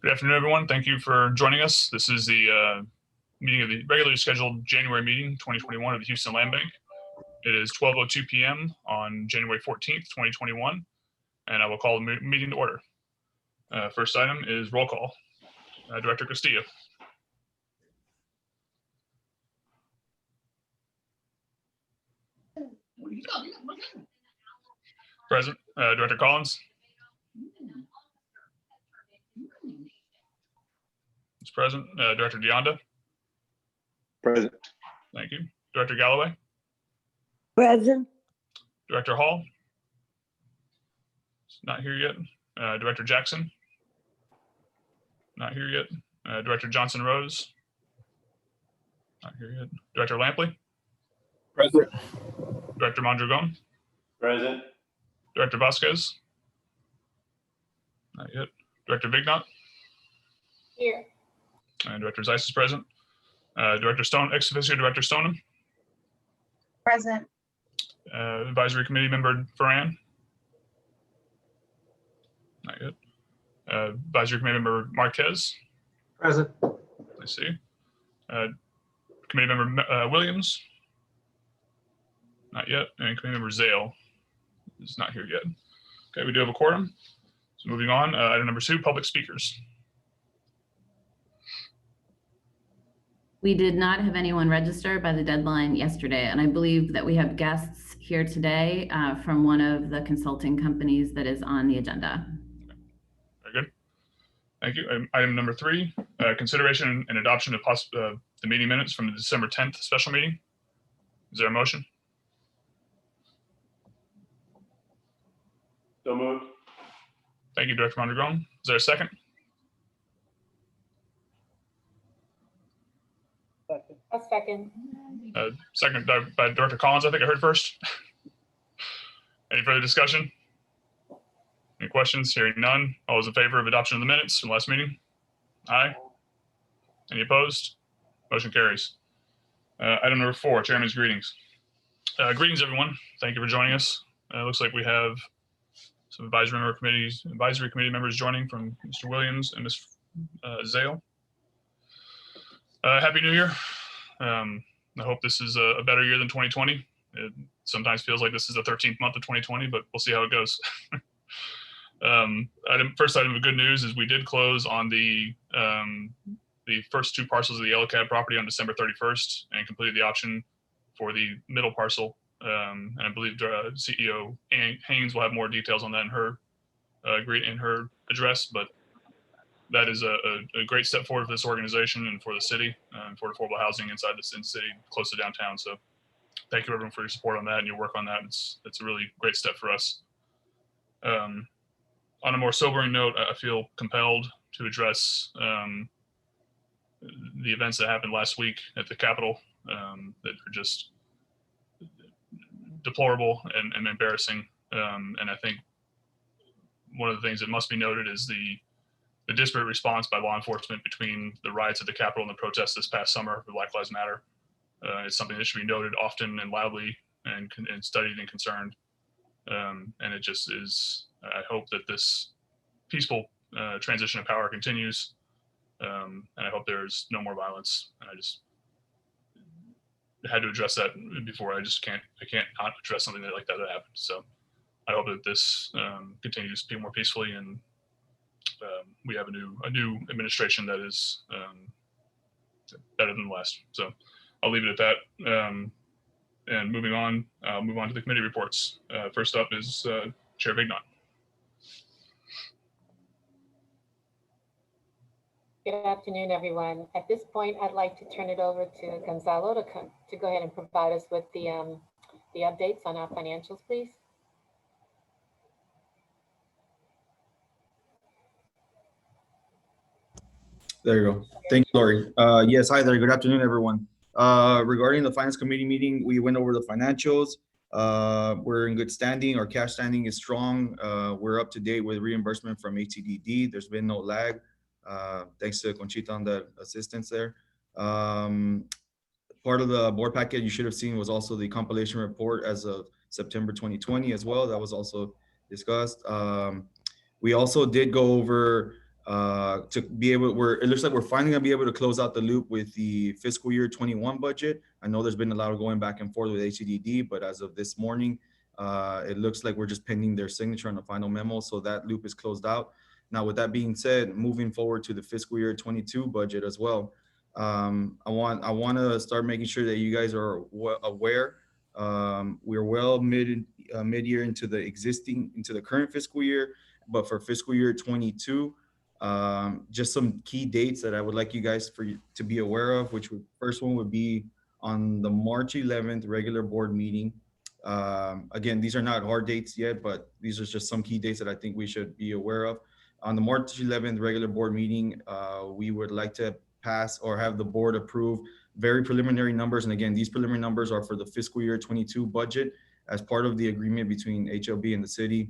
Good afternoon, everyone. Thank you for joining us. This is the meeting of the regularly scheduled January meeting 2021 of the Houston Land Bank. It is 12:02 p.m. on January 14th, 2021, and I will call the meeting to order. First item is roll call. Director Castillo. Present. Director Collins. Is present. Director Deonda. Present. Thank you. Director Galloway. Present. Director Hall. Not here yet. Director Jackson. Not here yet. Director Johnson Rose. Not here yet. Director Lampley. Present. Director Mondragon. Present. Director Vasquez. Not yet. Director Vignot. Here. And Director Zeiss is present. Director Stone, ex officio Director Stoneham. Present. Advisory Committee Member Ferran. Not yet. Advisory Committee Member Marquez. Present. I see. Committee Member Williams. Not yet. And Committee Member Zale is not here yet. Okay, we do have a quorum. So moving on, item number 2, public speakers. We did not have anyone register by the deadline yesterday, and I believe that we have guests here today from one of the consulting companies that is on the agenda. Very good. Thank you. Item number 3, consideration and adoption of the meeting minutes from the December 10th special meeting. Is there a motion? So moved. Thank you, Director Mondragon. Is there a second? A second. Second by Director Collins, I think I heard first. Any further discussion? Any questions? Hearing none. All those in favor of adoption of the minutes from last meeting? Aye. Any opposed? Motion carries. Item number 4, Chairman's greetings. Greetings, everyone. Thank you for joining us. Looks like we have some advisory committee members joining from Mr. Williams and Ms. Zale. Happy New Year. I hope this is a better year than 2020. It sometimes feels like this is the 13th month of 2020, but we'll see how it goes. First item of good news is we did close on the first 2 parcels of the Yellow Cab property on December 31st and completed the option for the middle parcel. And I believe CEO Haynes will have more details on that in her address, but that is a great step forward for this organization and for the city and for affordable housing inside the city, close to downtown. So thank you everyone for your support on that and your work on that. It's a really great step for us. On a more sobering note, I feel compelled to address the events that happened last week at the Capitol that are just deplorable and embarrassing. And I think one of the things that must be noted is the disparate response by law enforcement between the riots at the Capitol and the protests this past summer for Black Lives Matter. It's something that should be noted often and loudly and studied and concerned. And it just is, I hope that this peaceful transition of power continues. And I hope there's no more violence. And I just had to address that before. I can't not address something like that happened. So I hope that this continues to be more peacefully and we have a new administration that is better than the last. So I'll leave it at that. And moving on, I'll move on to the committee reports. First up is Chair Vignot. Good afternoon, everyone. At this point, I'd like to turn it over to Gonzalo to go ahead and provide us with the updates on our financials, please. There you go. Thank you, Lori. Yes, hi there. Good afternoon, everyone. Regarding the Finance Committee meeting, we went over the financials. We're in good standing. Our cash standing is strong. We're up to date with reimbursement from ATDD. There's been no lag. Thanks to Conchita on the assistance there. Part of the board packet you should have seen was also the compilation report as of September 2020 as well. That was also discussed. We also did go over to be able, it looks like we're finally gonna be able to close out the loop with the fiscal year 21 budget. I know there's been a lot of going back and forth with HCDD, but as of this morning, it looks like we're just pending their signature on the final memo, so that loop is closed out. Now, with that being said, moving forward to the fiscal year 22 budget as well, I want to start making sure that you guys are aware. We're well mid-year into the current fiscal year, but for fiscal year 22, just some key dates that I would like you guys to be aware of, which first one would be on the March 11th regular board meeting. Again, these are not hard dates yet, but these are just some key dates that I think we should be aware of. On the March 11th regular board meeting, we would like to pass or have the board approve very preliminary numbers. And again, these preliminary numbers are for the fiscal year 22 budget as part of the agreement between HLB and the city.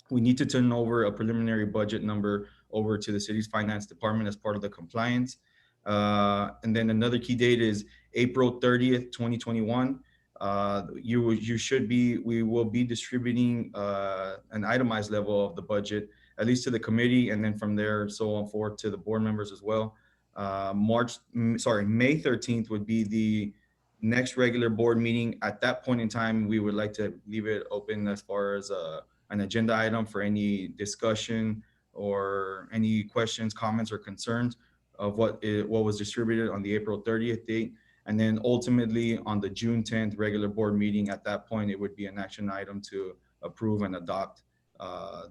We need to turn over a preliminary budget number over to the city's finance department as part of the compliance. And then another key date is April 30th, 2021. We will be distributing an itemized level of the budget, at least to the committee, and then from there, so on forth to the board members as well. May 13th would be the next regular board meeting. At that point in time, we would like to leave it open as far as an agenda item for any discussion or any questions, comments, or concerns of what was distributed on the April 30th date. And then ultimately on the June 10th regular board meeting, at that point, it would be an action item to approve and adopt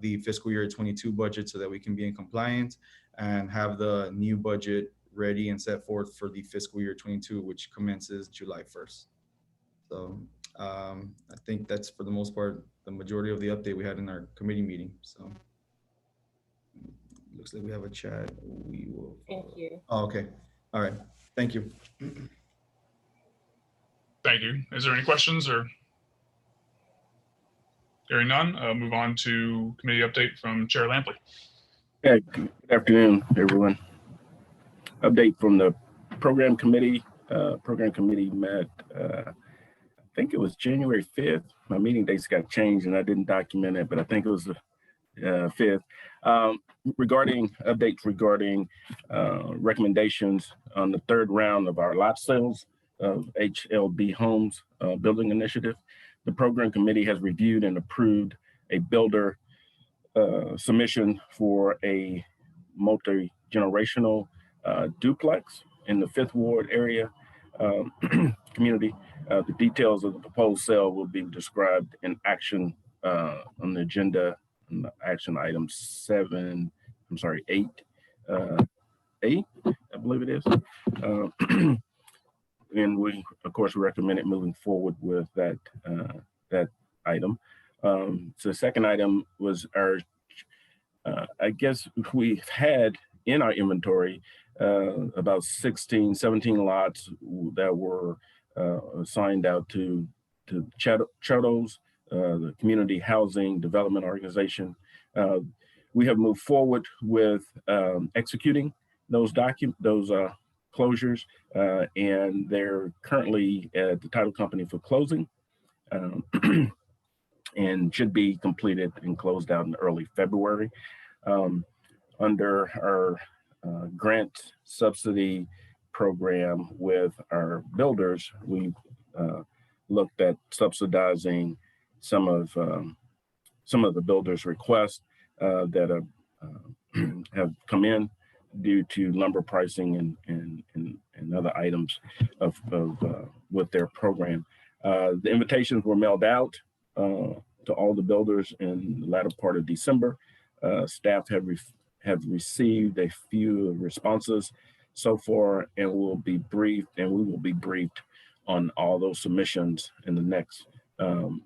the fiscal year 22 budget so that we can be in compliance and have the new budget ready and set forth for the fiscal year 22, which commences July 1st. So I think that's for the most part, the majority of the update we had in our committee meeting. So looks like we have a chat. We will. Thank you. Oh, okay. All right. Thank you. Thank you. Is there any questions or? Hearing none, move on to committee update from Chair Lampley. Hey, good afternoon, everyone. Update from the program committee. Program committee met, I think it was January 5th. My meeting dates got changed and I didn't document it, but I think it was the 5th. Regarding updates regarding recommendations on the third round of our lot sales of HLB Homes building initiative. The program committee has reviewed and approved a builder submission for a multi-generational duplex in the 5th Ward area community. The details of the proposed sale will be described in action on the agenda, action item 8, I believe it is. And we, of course, recommend it moving forward with that item. So the second item was our, I guess we've had in our inventory about 17 lots that were assigned out to CHODOs, the Community Housing Development Organization. We have moved forward with executing those closures, and they're currently at the title company for closing and should be completed and closed out in early February. Under our grant subsidy program with our builders, we looked at subsidizing some of the builders' requests that have come in due to lumber pricing and other items with their program. The invitations were mailed out to all the builders in the latter part of December. Staff have received a few responses so far, and we will be briefed on all those submissions in the next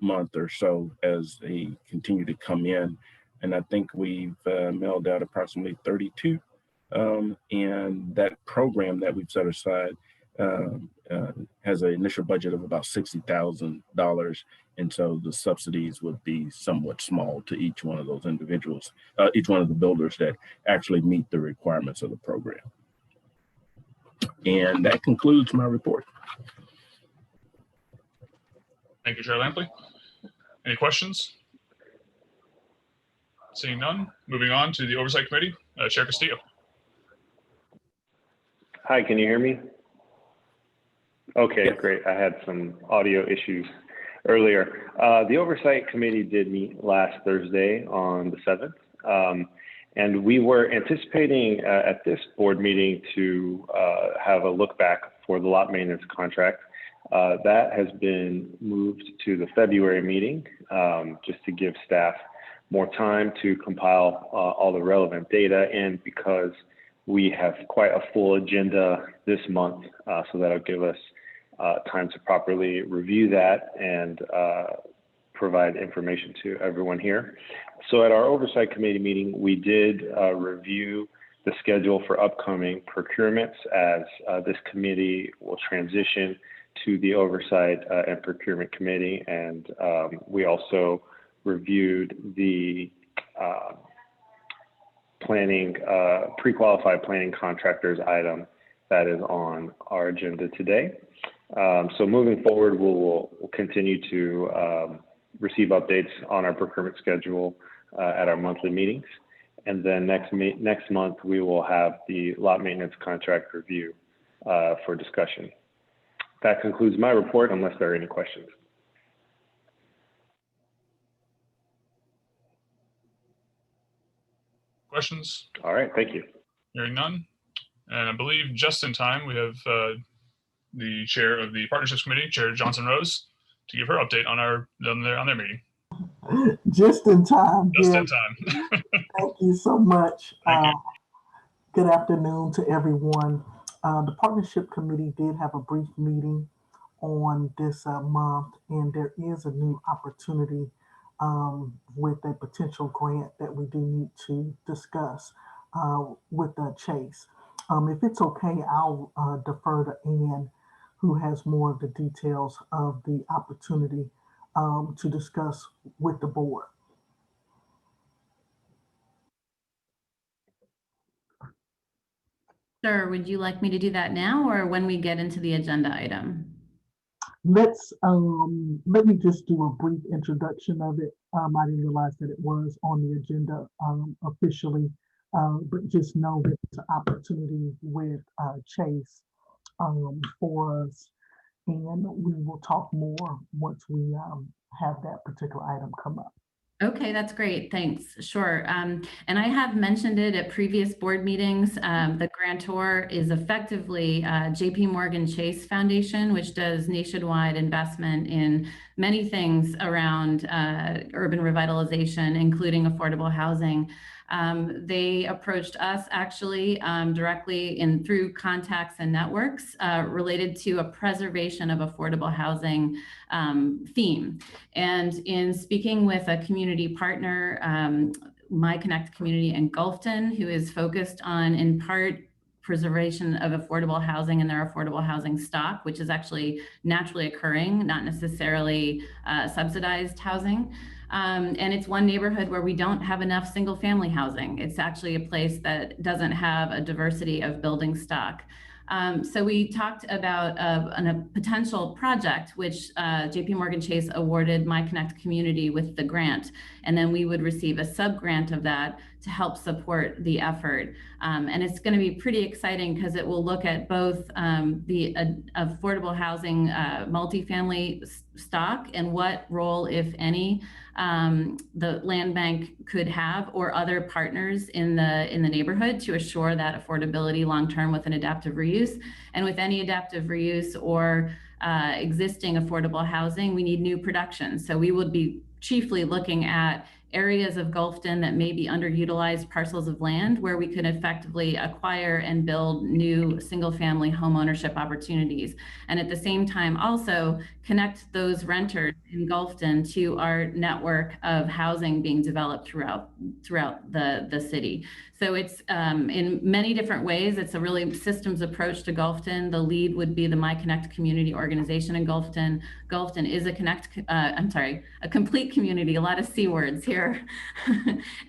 month or so as they continue to come in. And I think we've mailed out approximately 32. And that program that we've set aside has an initial budget of about $60,000. And so the subsidies would be somewhat small to each one of those individuals, each one of the builders that actually meet the requirements of the program. And that concludes my report. Thank you, Chair Lampley. Any questions? Seeing none, moving on to the Oversight Committee, Chair Castillo. Hi, can you hear me? Okay, Yes. great. I had some audio issues earlier. The Oversight Committee did meet last Thursday on the 7th. And we were anticipating at this board meeting to have a look back for the lot maintenance contract. That has been moved to the February meeting, just to give staff more time to compile all the relevant data, and because we have quite a full agenda this month, so that'll give us time to properly review that and provide information to everyone here. So at our Oversight Committee meeting, we did review the schedule for upcoming procurements as this committee will transition to the Oversight and Procurement Committee. And we also reviewed the pre-qualified planning contractors item that is on our agenda today. So moving forward, we'll continue to receive updates on our procurement schedule at our monthly meetings. And then next month, we will have the lot maintenance contract review for discussion. That concludes my report, unless there are any questions. Questions? All right, thank you. Hearing none. And I believe just in time, we have the chair of the Partnerships Committee, Chair Johnson Rose, to give her update on their meeting. Just in time. Just Yeah. in time. Thank you so much. Thank you. Good afternoon to everyone. The Partnership Committee did have a brief meeting on this month, and there is a new opportunity with a potential grant that we do need to discuss with Chase. If it's okay, I'll defer to Ann, who has more of the details of the opportunity to discuss with the board. Sure, would you like me to do that now or when we get into the agenda item? Let me just do a brief introduction of it. I didn't realize that it was on the agenda officially, but just know that it's an opportunity with Chase for us, and we will talk more once we have that particular item come up. Okay, that's great. Thanks. Sure. And I have mentioned it at previous board meetings. The grantor is effectively JP Morgan Chase Foundation, which does nationwide investment in many things around urban revitalization, including affordable housing. They approached us actually directly through contacts and networks related to a preservation of affordable housing theme. And in speaking with a community partner, My Connect Community in Gulfton, who is focused on, in part, preservation of affordable housing and their affordable housing stock, which is actually naturally occurring, not necessarily subsidized housing. And it's one neighborhood where we don't have enough single family housing. It's actually a place that doesn't have a diversity of building stock. So we talked about a potential project, which JP Morgan Chase awarded My Connect Community with the grant, and then we would receive a sub-grant of that to help support the effort. And it's going to be pretty exciting because it will look at both the affordable housing multifamily stock and what role, if any, the land bank could have or other partners in the neighborhood to assure that affordability long-term with an adaptive reuse. And with any adaptive reuse or existing affordable housing, we need new production. So we would be chiefly looking at areas of Gulfton that may be underutilized parcels of land where we could effectively acquire and build new single-family home ownership opportunities. And at the same time, also connect those renters in Gulfton to our network of housing being developed throughout the city. So it's in many different ways. It's a really systems approach to Gulfton. The lead would be the My Connect community organization in Gulfton. Gulfton is a complete community, a lot of C words here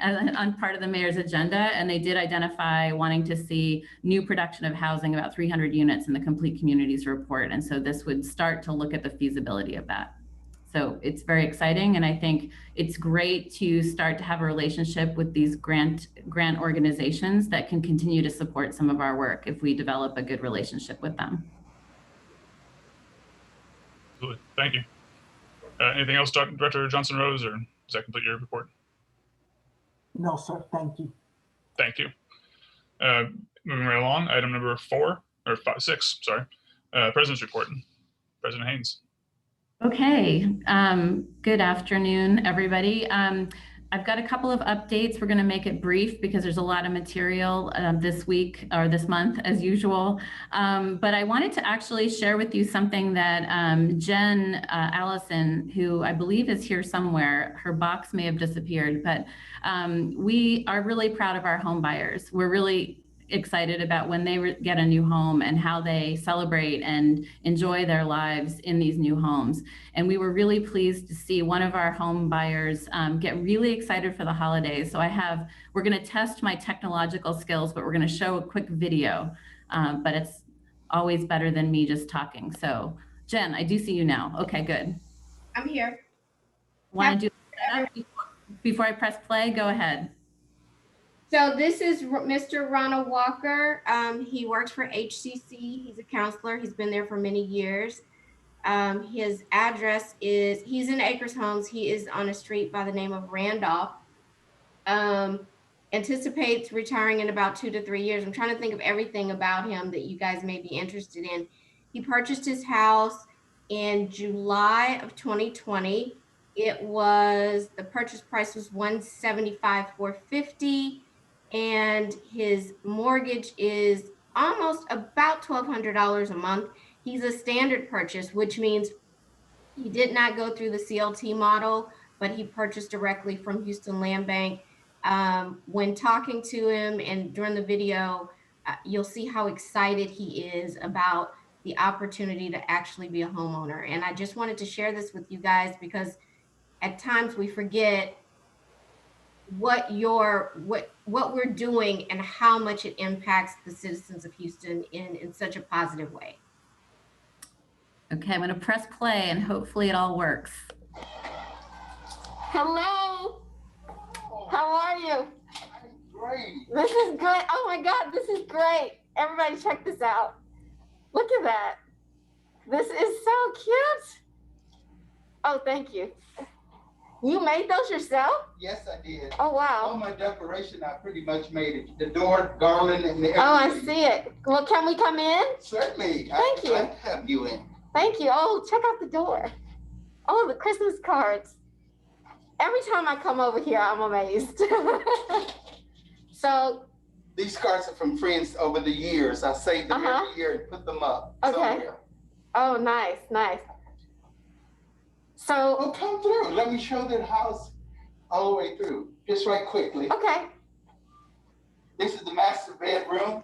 on part of the mayor's agenda. And they did identify wanting to see new production of housing, about 300 units in the complete communities report. And so this would start to look at the feasibility of that. So it's very exciting. And I think it's great to start to have a relationship with these grant organizations that can continue to support some of our work if we develop a good relationship with them. Absolutely. Thank you. Anything else, Director Johnson Rose, or does that complete your report? No, sir. Thank you. Thank you. Moving right along, item number 6, sorry. President's report. President Haynes. Okay, good afternoon, everybody. I've got a couple of updates. We're going to make it brief because there's a lot of material this week or this month as usual. But I wanted to actually share with you something that Jen Allison, who I believe is here somewhere, her box may have disappeared, but we are really proud of our home buyers. We're really excited about when they get a new home and how they celebrate and enjoy their lives in these new homes. And we were really pleased to see one of our home buyers get really excited for the holidays. So we're going to test my technological skills, but we're going to show a quick video, but it's always better than me just talking. So Jen, I do see you now. Okay, good. I'm here. Want to do the setup before I press play? Go ahead. So this is Mr. Ronald Walker. He works for HCC. He's a counselor. He's been there for many years. His address is, he's in Acres Homes. He is on a street by the name of Randolph. Anticipates retiring in about 2 to 3 years. I'm trying to think of everything about him that you guys may be interested in. He purchased his house in July of 2020. The purchase price was $175,450. And his mortgage is almost about $1,200 a month. He's a standard purchase, which means he did not go through the CLT model, but he purchased directly from Houston Land Bank. When talking to him and during the video, you'll see how excited he is about the opportunity to actually be a homeowner. And I just wanted to share this with you guys because at times we forget what we're doing and how much it impacts the citizens of Houston in such a positive way. Okay, I'm going to press play and hopefully it all works. Hello. How are you? Great. This is good. Oh my God, this is great. Everybody check this out. Look at that. This is so cute. Oh, thank you. You made those yourself? Yes, I did. Oh, All wow. my decoration, I pretty much made it. The door, garland, and everything. Oh, I see it. Well, can we come in? Certainly. Thank you. I'd have you in. Thank you. Oh, check out the door. Oh, the Christmas cards. Every time I come over here, I'm amazed. So. These cards are from friends over the years. I saved them every year and put them up somewhere. Oh, nice, nice. So. Oh, come through. Let me show the house all the way through, just right quickly. Okay. This is the master bedroom.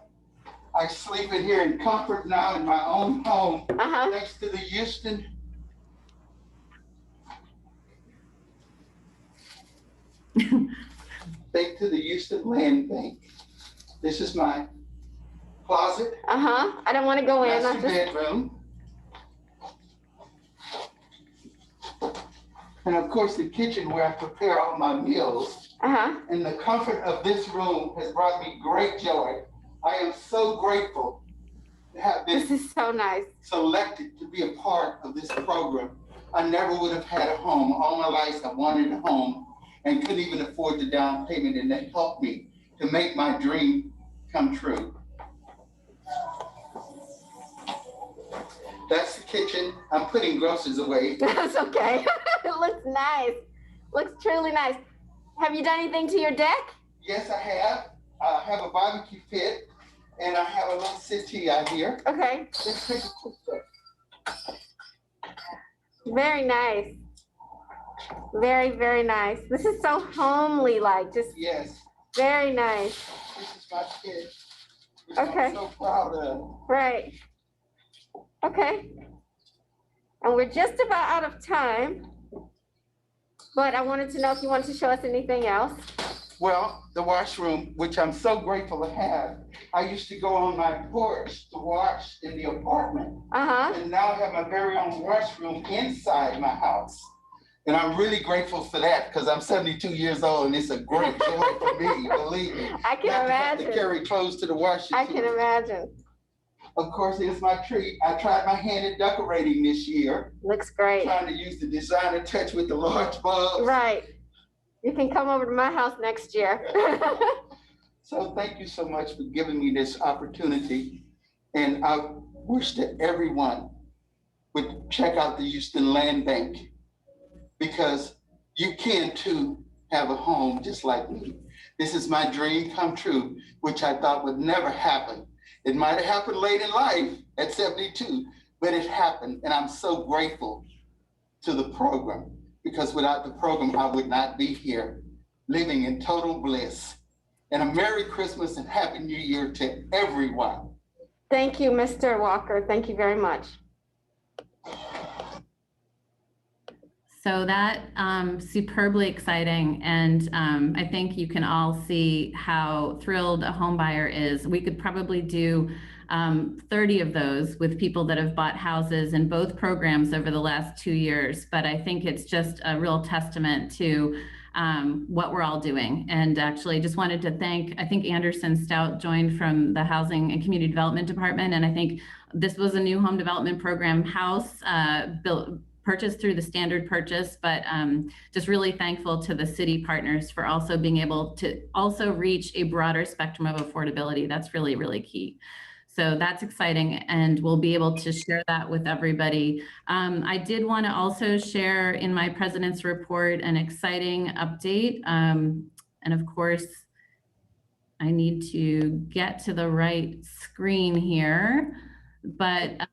I sleep in here in comfort now in my own home, next to the Houston. Thanks to the Houston Land Bank. This is my closet. I don't want to go in. Master bedroom. And of course, the kitchen where I prepare all my meals. And the comfort of this room has brought me great joy. I am so grateful to have been This is so nice. selected to be a part of this program. I never would have had a home. All my life, I wanted a home and couldn't even afford the down payment, and that helped me to make my dream come true. That's the kitchen. I'm putting groceries away. That's okay. It looks nice. Looks truly nice. Have you done anything to your deck? Yes, I have. I have a barbecue pit, and I have a little settee out here. Okay. Let's take a quick look. Very nice. Very, very nice. This is so homely, like just very nice. This is my kid. Which Okay. I'm so proud of. Right. Okay. And we're just about out of time, but I wanted to know if you wanted to show us anything else. Well, the washroom, which I'm so grateful to have. I used to go on my porch to wash in the apartment. And now I have my very own washroom inside my house. And I'm really grateful for that because I'm 72 years old and it's a great joy for me, believe me. I can Not to have to imagine. carry clothes to the washing. I can imagine. Of course, here's my tree. I tried my hand at decorating this year. Looks great. Trying to use the designer touch with the large bulbs. Right. You can come over to my house next year. So thank you so much for giving me this opportunity. And I wish that everyone would check out the Houston Land Bank because you can too have a home just like me. This is my dream come true, which I thought would never happen. It might have happened late in life at 72, but it happened. And I'm so grateful to the program because without the program, I would not be here living in total bliss. And a Merry Christmas and Happy New Year to everyone. Thank you, Mr. Walker. Thank you very much. So that superbly exciting, and I think you can all see how thrilled a home buyer is. We could probably do 30 of those with people that have bought houses in both programs over the last 2 years, but I think it's just a real testament to what we're all doing. And actually just wanted to thank, I think Anderson Stout joined from the Housing and Community Development Department, and I think this was a new home development program house purchased through the standard purchase, but just really thankful to the city partners for also being able to also reach a broader spectrum of affordability. That's really, really key. So that's exciting, and we'll be able to share that with everybody. I did want to also share in my president's report an exciting update. And of course, I need to get to the right screen here. But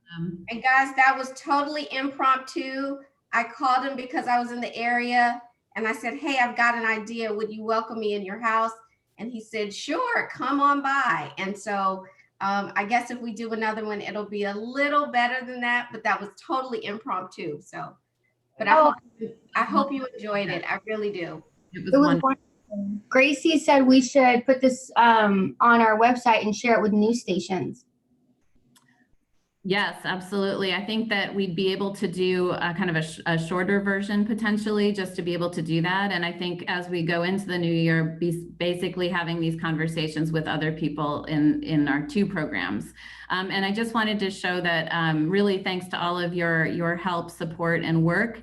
and guys, that was totally impromptu. I called him because I was in the area and I said, hey, I've got an idea. Would you welcome me in your house? And he said, sure, come on by. And so I guess if we do another one, it'll be a little better than that, but that was totally impromptu. So, but I hope you enjoyed it. I really do. it was wonderful. Gracie said we should put this on our website and share it with news stations. Yes, absolutely. I think that we'd be able to do a kind of a shorter version potentially just to be able to do that. And I think as we go into the new year, basically having these conversations with other people in our two programs. And I just wanted to show that really thanks to all of your help, support, and work.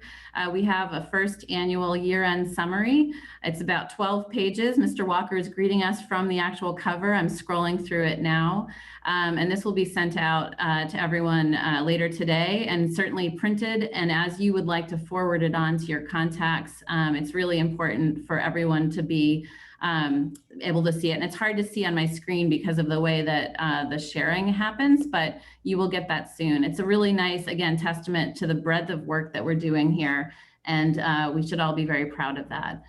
We have a first annual year-end summary. It's about 12 pages. Mr. Walker is greeting us from the actual cover. I'm scrolling through it now. And this will be sent out to everyone later today and certainly printed. And as you would like to forward it on to your contacts, it's really important for everyone to be able to see it. And it's hard to see on my screen because of the way that the sharing happens, but you will get that soon. It's a really nice, again, testament to the breadth of work that we're doing here. And we should all be very proud of that.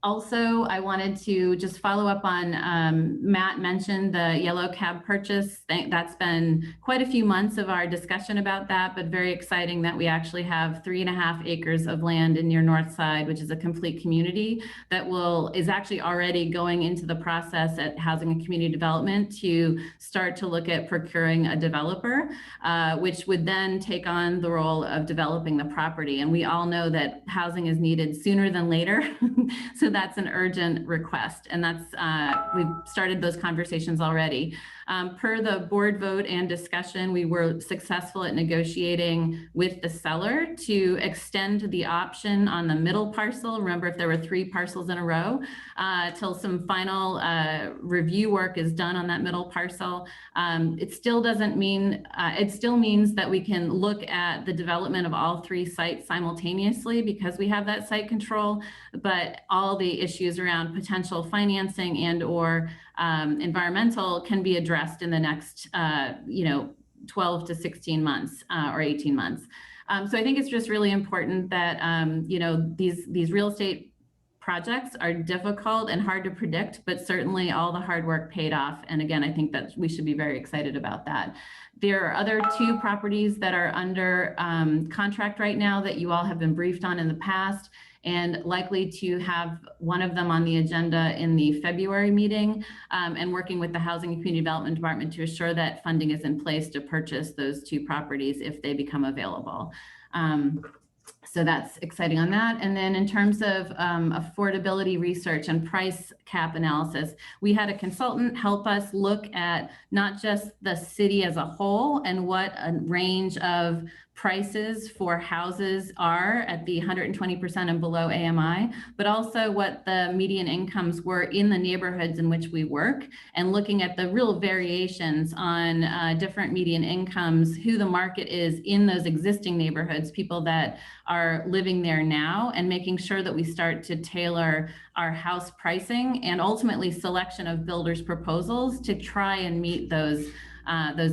Also, I wanted to just follow up on, Matt mentioned the yellow cab purchase. That's been quite a few months of our discussion about that, but very exciting that we actually have 3.5 acres of land in near North Side, which is a complete community that is actually already going into the process at Housing and Community Development to start to look at procuring a developer, which would then take on the role of developing the property. And we all know that housing is needed sooner than later. So that's an urgent request, and that's we've started those conversations already. Per the board vote and discussion, we were successful at negotiating with the seller to extend the option on the middle parcel. Remember, if there were 3 parcels in a row, till some final review work is done on that middle parcel. It still doesn't mean, it still means that we can look at the development of all 3 sites simultaneously because we have that site control, but all the issues around potential financing and or environmental can be addressed in the next 12 to 16 months or 18 months. So I think it's just really important that these real estate projects are difficult and hard to predict, but certainly all the hard work paid off. And again, I think that we should be very excited about that. There are other 2 properties that are under contract right now that you all have been briefed on in the past, and likely to have one of them on the agenda in the February meeting, and working with the Housing and Community Development Department to assure that funding is in place to purchase those 2 properties if they become available. So that's exciting on that. And then in terms of affordability research and price cap analysis, we had a consultant help us look at not just the city as a whole and what a range of prices for houses are at the 120% and below AMI, but also what the median incomes were in the neighborhoods in which we work, and looking at the real variations on different median incomes, who the market is in those existing neighborhoods, people that are living there now, and making sure that we start to tailor our house pricing and ultimately selection of builders' proposals to try and meet those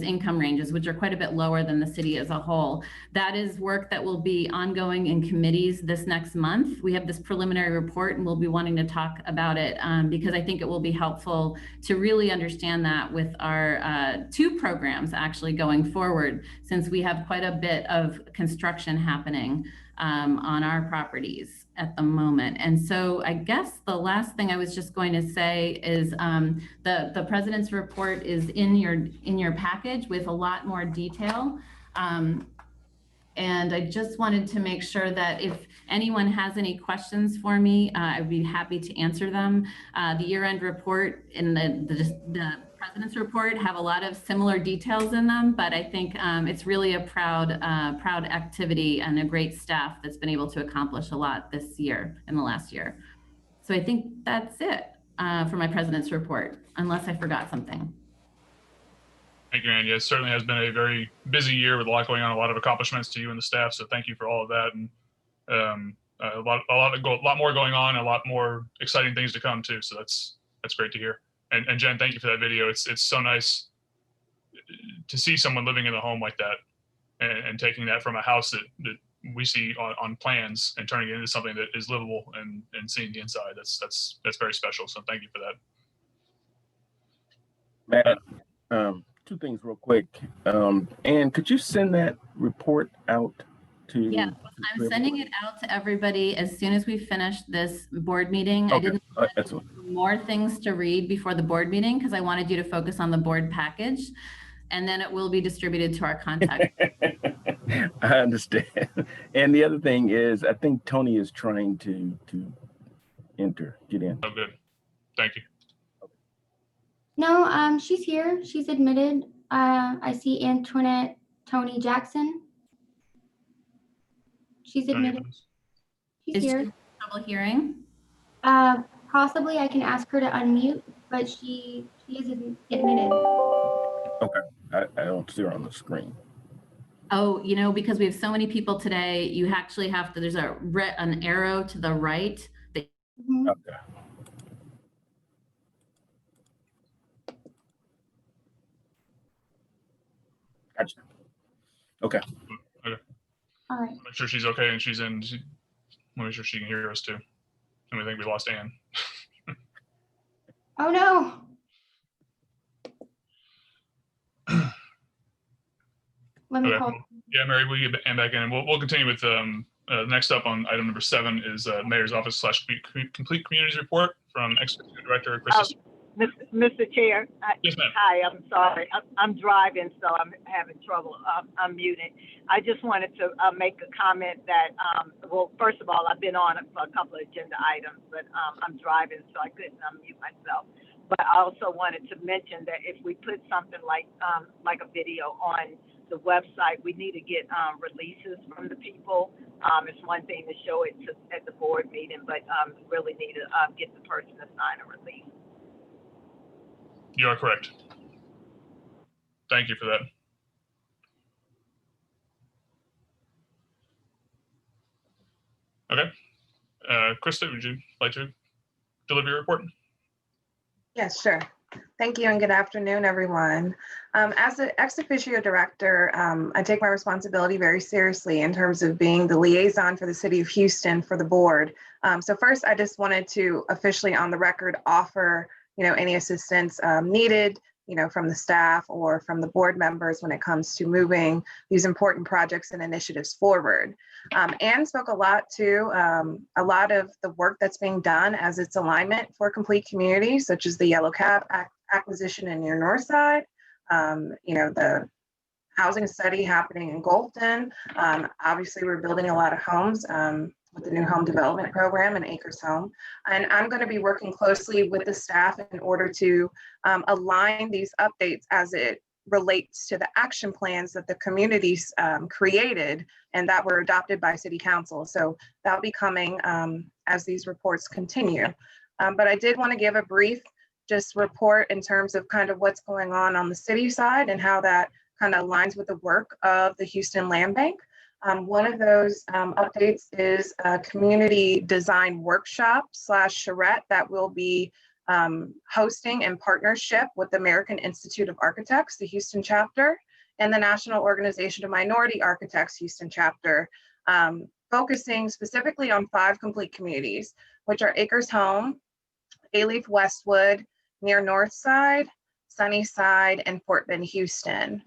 income ranges, which are quite a bit lower than the city as a whole. That is work that will be ongoing in committees this next month. We have this preliminary report and we'll be wanting to talk about it because I think it will be helpful to really understand that with our 2 programs actually going forward, since we have quite a bit of construction happening on our properties at the moment. And so I guess the last thing I was just going to say is the president's report is in your package with a lot more detail. And I just wanted to make sure that if anyone has any questions for me, I'd be happy to answer them. The year-end report and the president's report have a lot of similar details in them, but I think it's really a proud activity and a great staff that's been able to accomplish a lot this year and the last year. So I think that's it for my president's report, unless I forgot something. Thank you, Ann. Yeah, it certainly has been a very busy year with a lot going on, a lot of accomplishments to you and the staff. So thank you for all of that, and a lot more going on, a lot more exciting things to come too. So that's great to hear. And Jen, thank you for that video. It's so nice to see someone living in a home like that and taking that from a house that we see on plans and turning it into something that is livable and seeing the inside. That's very special. So thank you for that. Matt, 2 things real quick. Ann, could you send that report out to? Yeah, I'm sending it out to everybody as soon as we finish this board meeting. Okay. I didn't want more things to read before the board meeting because I wanted you to focus on the board package, and then it will be distributed to our contact. I understand. And the other thing is, I think Tony is trying to get in. Oh, good. Thank you. No, she's here. She's admitted. I see Antoinette Tony Jackson. She's admitted. She's Is she here. having trouble hearing? Possibly I can ask her to unmute, but she is admitted. Okay. I don't see her on the screen. Oh, because we have so many people today, you actually have to, there's an arrow to the right. Mhm. Okay. Gotcha. Okay. All right. Make sure she's okay and she's in. Want to make sure she can hear us too. And we think we lost Ann. Oh no. Let me Okay. call. Yeah, Mary, we get Ann back in, and we'll continue with next up on item number 7 is Mayor's Office / Complete Communities Report from Executive Director Chris. Mr. Chair, Yes, ma'am. hi, I'm sorry. I'm driving, so I'm having trouble unmuting. I just wanted to make a comment that, well, first of all, I've been on for a couple of agenda items, but I'm driving, so I couldn't unmute myself. But I also wanted to mention that if we put something like a video on the website, we need to get releases from the people. It's one thing to show it at the board meeting, but really need to get the person to sign a release. You are correct. Thank you for that. Okay. Krista, would you like to deliver your report? Yes, sure. Thank you and good afternoon, everyone. As an ex officio director, I take my responsibility very seriously in terms of being the liaison for the city of Houston for the board. So first, I just wanted to officially on the record offer any assistance needed, from the staff or from the board members when it comes to moving these important projects and initiatives forward. Ann spoke a lot to a lot of the work that's being done as its alignment for complete communities, such as the Yellow Cab acquisition in your north side, the housing study happening in Golden. Obviously, we're building a lot of homes with the new home development program and Acres Home. And I'm going to be working closely with the staff in order to align these updates as it relates to the action plans that the communities created and that were adopted by City Council. So that'll be coming as these reports continue. But I did want to give a brief just report in terms of kind of what's going on the city side and how that kind of aligns with the work of the Houston Land Bank. One of those updates is a community design workshop / charrette that will be hosting in partnership with the American Institute of Architects, the Houston chapter, and the National Organization of Minority Architects, Houston chapter, focusing specifically on 5 complete communities, which are Acres Home, Alief Westwood, near Northside, Sunnyside, and Fort Bend, Houston.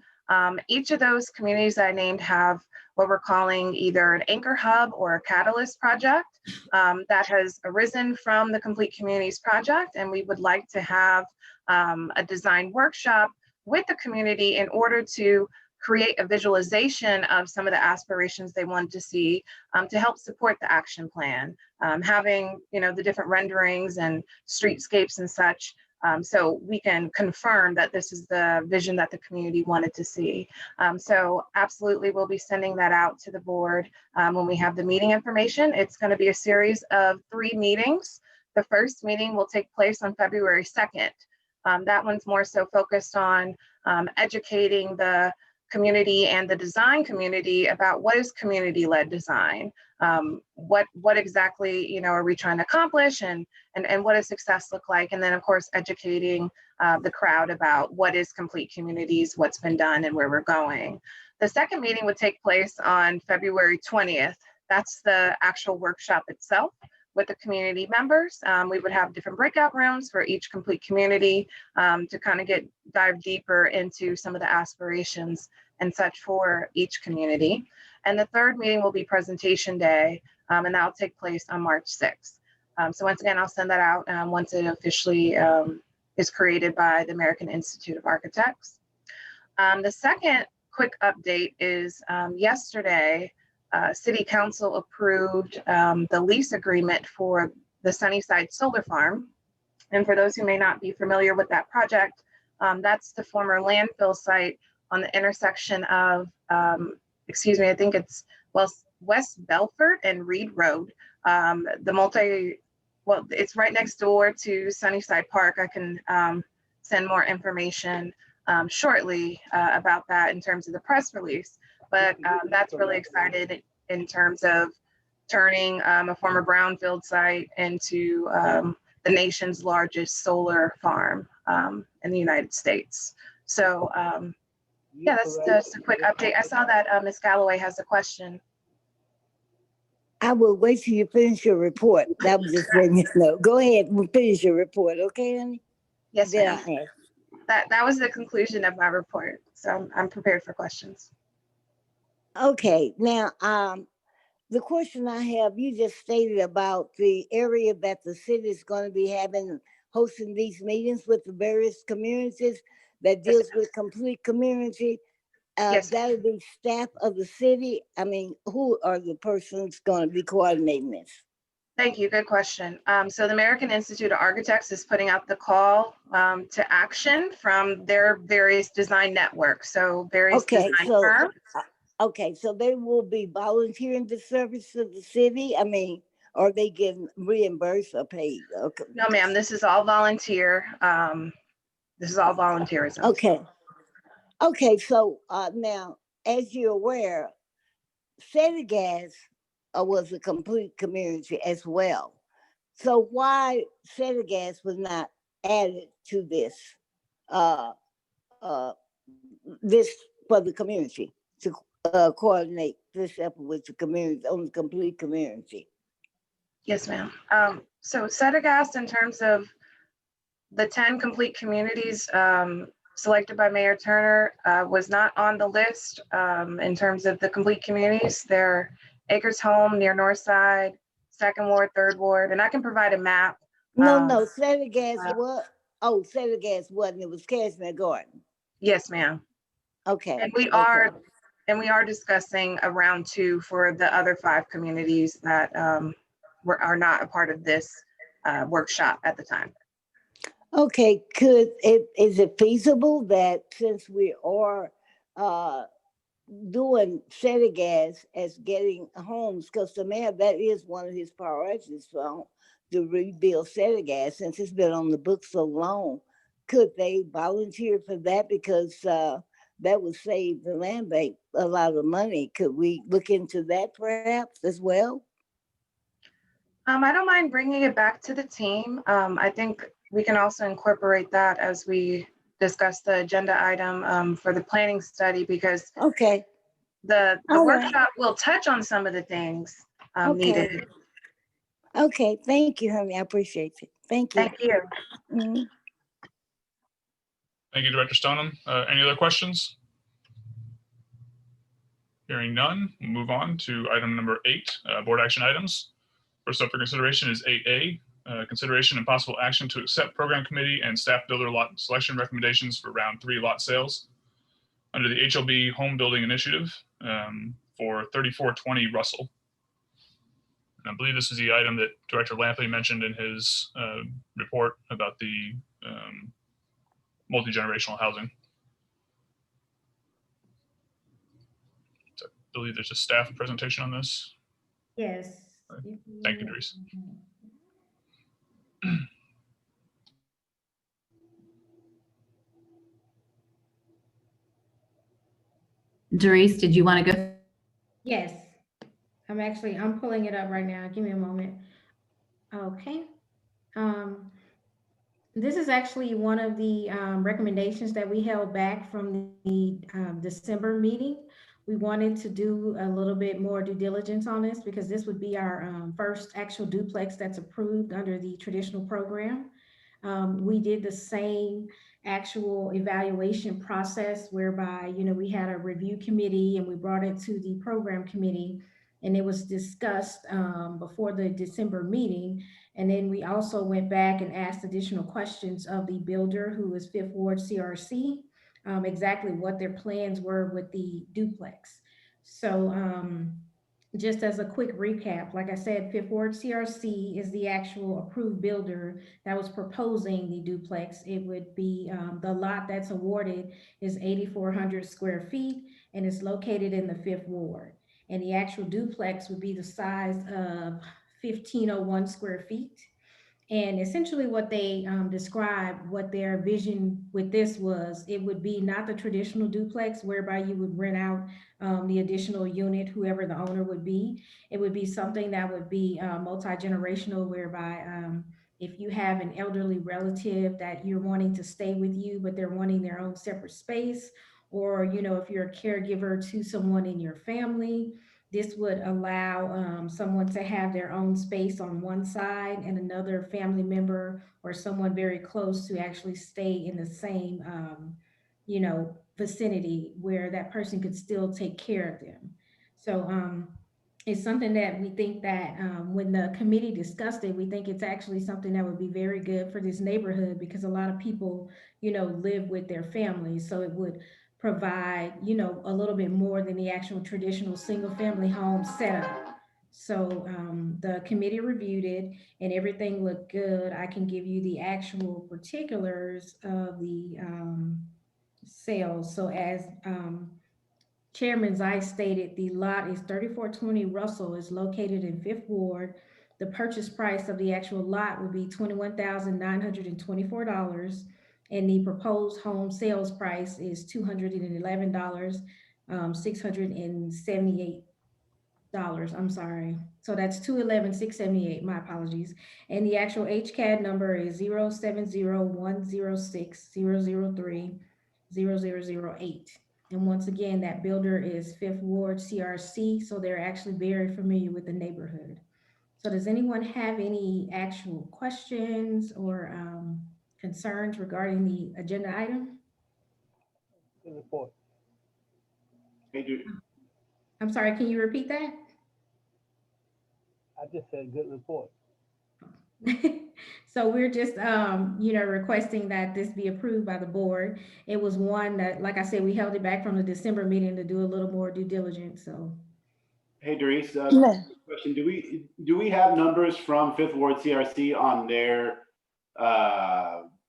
Each of those communities that I named have what we're calling either an anchor hub or a catalyst project that has arisen from the Complete Communities project. And we would like to have a design workshop with the community in order to create a visualization of some of the aspirations they want to see to help support the action plan, having the different renderings and streetscapes and such. So we can confirm that this is the vision that the community wanted to see. So absolutely, we'll be sending that out to the board when we have the meeting information. It's going to be a series of 3 meetings. The first meeting will take place on February 2nd. That one's more so focused on educating the community and the design community about what is community-led design, what exactly are we trying to accomplish, and what does success look like, and then of course educating the crowd about what is Complete Communities, what's been done, and where we're going. The second meeting would take place on February 20th. That's the actual workshop itself with the community members. We would have different breakout rooms for each Complete Community to kind of dive deeper into some of the aspirations and such for each community. And the third meeting will be presentation day, and that will take place on March 6th. So once again, I'll send that out once it officially is created by the American Institute of Architects. The second quick update is yesterday, City Council approved the lease agreement for the Sunnyside Solar Farm. And for those who may not be familiar with that project, that's the former landfill site on the intersection of, I think it's West Belfort and Reed Road. It's right next door to Sunnyside Park. I can send more information shortly about that in terms of the press release. But that's really excited in terms of turning a former brownfield site into the nation's largest solar farm in the United States. So yeah, that's just a quick update. I saw that Ms. Galloway has a question. I will wait till you finish your report. That was just letting you know. Go ahead and finish your report, okay, honey? Yes, ma'am. That was the conclusion of my report. So I'm prepared for questions. Okay, now the question I have, you just stated about the area that the city is going to be hosting these meetings with the various communities that deals with Complete Community. Yes. That'll be staff of the city. I mean, who are the persons going to be coordinating this? Thank you. Good question. So the American Institute of Architects is putting out the call to action from their various design networks. So various design firms. Okay, so they will be volunteering the service of the city. I mean, are they getting reimbursed or paid? Okay. No, ma'am. This is all volunteer. This is all volunteerism. Okay. Okay, so now, as you're aware, Setagas was a Complete Community as well. So why Setagas was not added to this, this for the community to coordinate this effort with the community on the Complete Community? Yes, ma'am. So Setagas, in terms of the 10 Complete Communities selected by Mayor Turner, was not on the list in terms of the Complete Communities. They're Acres Home near Northside, 2nd Ward, 3rd Ward, and I can provide a map. No, Setagas was, Setagas wasn't, it was Cashmere Garden. Yes, ma'am. Okay. And we okay. are discussing a round 2 for the other 5 communities that are not a part of this workshop at the time. Okay, is it feasible that since we are doing Setigas as getting homes, because the mayor, that is one of his priorities to rebuild Setigas since it's been on the books so long. Could they volunteer for that? Because that would save the land bank a lot of money. Could we look into that perhaps as well? I don't mind bringing it back to the team. I think we can also incorporate that as we discuss the agenda item for the planning study, because okay, the all right. workshop will touch on some of the things Okay. needed. Okay, thank you, honey. I appreciate it. Thank you. Thank you. Mhm. Thank you, Director Stoneham. Any other questions? Hearing none, we'll move on to item number 8, board action items. First up for consideration is 8A, consideration and possible action to accept program committee and staff builder lot selection recommendations for round 3 lot sales under the HLB Home Building Initiative for 3420 Russell. And I believe this is the item that Director Lampley mentioned in his report about the multi-generational housing. So I believe there's a staff presentation on this. Yes. Thank you, Dries. Dries, did you want to go? Yes. I'm pulling it up right now. Give me a moment. Okay. This is actually one of the recommendations that we held back from the December meeting. We wanted to do a little bit more due diligence on this because this would be our first actual duplex that's approved under the traditional program. We did the same actual evaluation process whereby, we had a review committee and we brought it to the program committee and it was discussed before the December meeting. And then we also went back and asked additional questions of the builder, who is Fifth Ward CRC, exactly what their plans were with the duplex. So just as a quick recap, like I said, Fifth Ward CRC is the actual approved builder that was proposing the duplex. It would be the lot that's awarded is 8,400 square feet and it's located in the Fifth Ward. And the actual duplex would be the size of 1,501 square feet. And essentially what they described, what their vision with this was, it would be not the traditional duplex whereby you would rent out the additional unit, whoever the owner would be. It would be something that would be multi-generational, whereby if you have an elderly relative that you're wanting to stay with you, but they're wanting their own separate space, or if you're a caregiver to someone in your family, this would allow someone to have their own space on one side and another family member or someone very close to actually stay in the same, vicinity where that person could still take care of them. So it's something that we think that when the committee discussed it, we think it's actually something that would be very good for this neighborhood because a lot of people, live with their families. So it would provide, a little bit more than the actual traditional single family home setup. So the committee reviewed it and everything looked good. I can give you the actual particulars of the sales. So as Chairman Zeiss stated, the lot is 3420 Russell, is located in Fifth Ward. The purchase price of the actual lot would be $21,924. And the proposed home sales price is $211, $678. I'm sorry. So that's $211,678. My apologies. And the actual HCAD number is 070-106-003-0008. And once again, that builder is Fifth Ward CRC. So they're actually very familiar with the neighborhood. So does anyone have any actual questions or concerns regarding the agenda item? Good report. I'm sorry, can you repeat that? I just said good report. So we're just, requesting that this be approved by the board. It was one that, like I said, we held it back from the December meeting to do a little more due diligence, so. Hey, Doris, Yeah. question. Do we have numbers from Fifth Ward CRC on their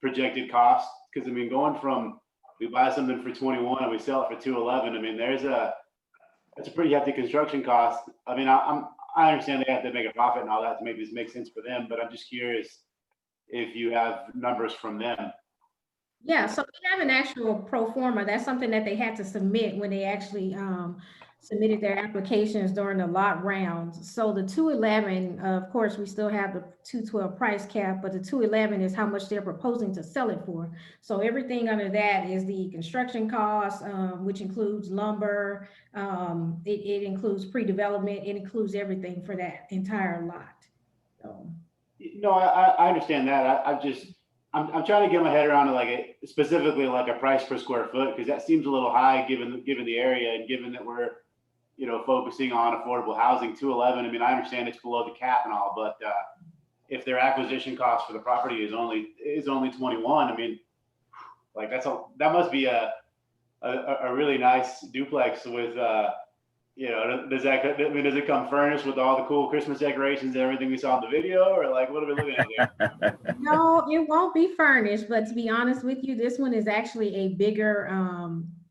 projected costs? Because I mean, going from, we buy something for 21 and we sell it for 211, I mean, that's a pretty hefty construction cost. I mean, I understand they have to make a profit and all that to make this make sense for them, but I'm just curious if you have numbers from them. Yeah, so we have an actual pro forma. That's something that they had to submit when they actually submitted their applications during the lot rounds. So the 211, of course, we still have the 212 price cap, but the 211 is how much they're proposing to sell it for. So everything under that is the construction costs, which includes lumber. It includes pre-development. It includes everything for that entire lot. So. No, I understand that. I'm trying to get my head around specifically like a price per square foot, because that seems a little high given the area and given that we're, focusing on affordable housing. 211, I mean, I understand it's below the cap and all, but if their acquisition cost for the property is only 21, I mean, like that must be a really nice duplex with does it come furnished with all the cool Christmas decorations and everything we saw in the video, or like what are we looking at here? No, it won't be furnished, but to be honest with you, this one is actually a bigger,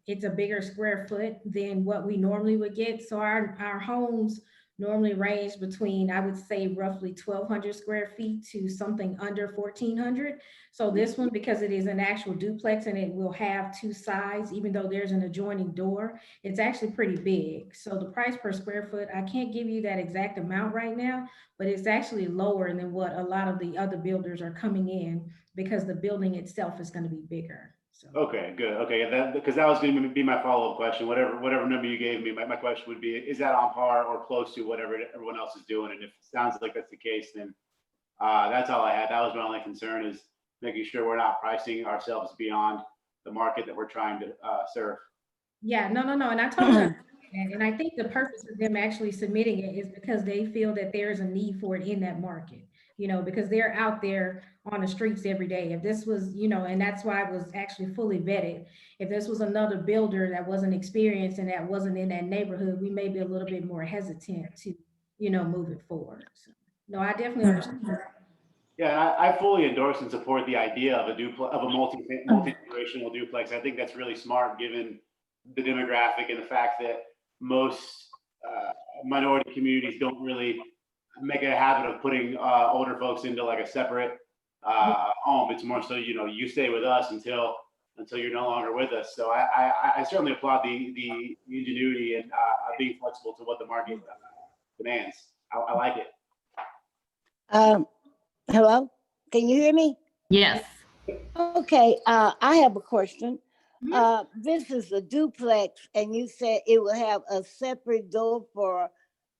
it's a bigger square foot than what we normally would get. So our homes normally range between, I would say, roughly 1,200 square feet to something under 1,400. So this one, because it is an actual duplex and it will have two sides, even though there's an adjoining door, it's actually pretty big. So the price per square foot, I can't give you that exact amount right now, but it's actually lower than what a lot of the other builders are coming in, because the building itself is going to be bigger. So. Okay, good. Okay, because that was going to be my follow-up question. Whatever number you gave me, my question would be, is that on par or close to whatever everyone else is doing? And if it sounds like that's the case, then that's all I had. That was my only concern, is making sure we're not pricing ourselves beyond the market that we're trying to serve. Yeah, no. And I told you, and I think the purpose of them actually submitting it is because they feel that there is a need for it in that market, because they're out there on the streets every day. If this was, and that's why it was actually fully vetted. If this was another builder that wasn't experienced and that wasn't in that neighborhood, we may be a little bit more hesitant to, move it forward. So, no, I definitely understand. Yeah, I fully endorse and support the idea of a multi-generational duplex. I think that's really smart given the demographic and the fact that most minority communities don't really make it a habit of putting older folks into like a separate home. It's more so, you stay with us until you're no longer with us. So I certainly applaud the ingenuity and being flexible to what the market demands. I like it. Hello, can you hear me? Yes. Okay, I have a question. This is a duplex, and you said it will have a separate door for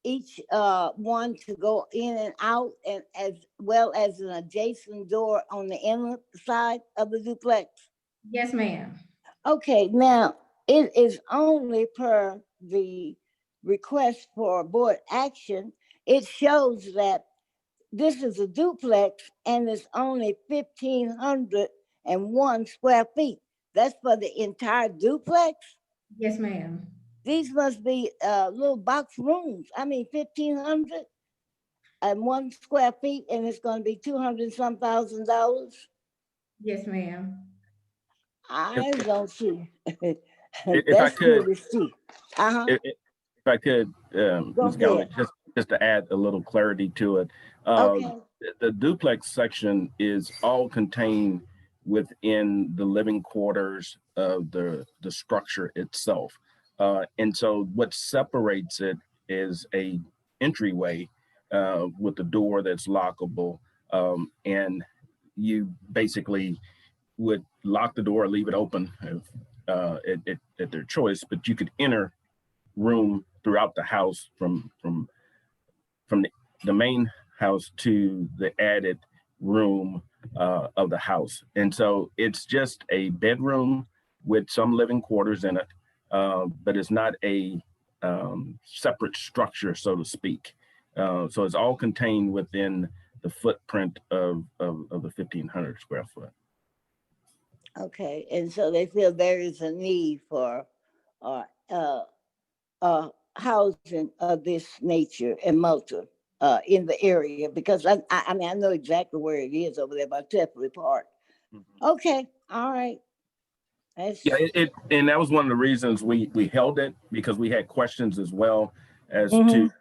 each one to go in and out, and as well as an adjacent door on the inside of the duplex? Yes, ma'am. Okay, now it is only per the request for board action. It shows that this is a duplex and it's only 1,501 square feet. That's for the entire duplex? Yes, ma'am. These must be little box rooms. I mean, 1,501 square feet, and it's going to be $200-some thousand. Yes, ma'am. I don't see. If I could, if I could, Ms. Galloway, just to add a little clarity to it. Okay. The duplex section is all contained within the living quarters of the structure itself. And so what separates it is a entryway with a door that's lockable. And you basically would lock the door or leave it open at their choice, but you could enter room throughout the house from the main house to the added room of the house. And so it's just a bedroom with some living quarters in it, but it's not a separate structure, so to speak. So it's all contained within the footprint of the 1,500 square foot. Okay, and so they feel there is a need for housing of this nature in Moulton, in the area, because I mean, I know exactly where it is over there by Tepley Park. Okay, all right. Yeah, and that was one of the reasons we held it, because we had questions as well as to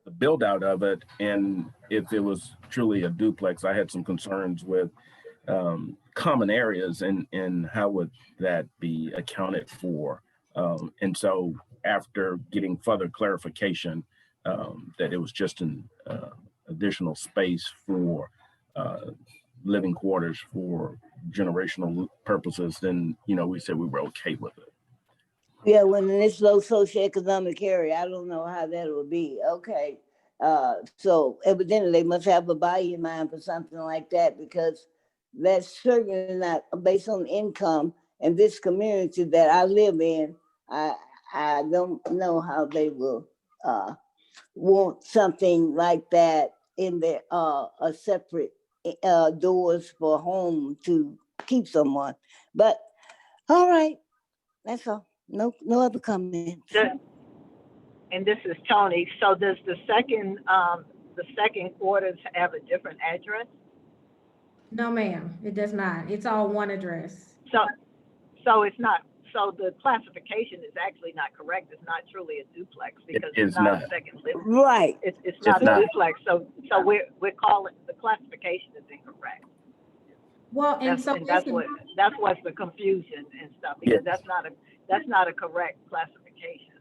the build out of it. And if it was truly a duplex, I had some concerns with common areas and how would that be accounted for. And so after getting further clarification that it was just an additional space for living quarters for generational purposes, then, you know, we said we were okay with it. Yeah, when in this low socioeconomic area, I don't know how that would be. Okay. So evidently they must have a buy-in mind for something like that, because that's certainly not based on income in this community that I live in. I don't know how they will want something like that in their a separate doors for home to keep someone. But all right, that's all. No other comments. And this is Tony. So does the second quarters have a different address? No, ma'am, it does not. It's all one address. So it's not. So the classification is actually not correct. It's not truly a duplex because it's not a second living. Right. It's not a duplex. So we're calling the classification is incorrect. Well, and that's what's the confusion and stuff, because that's not a correct classification.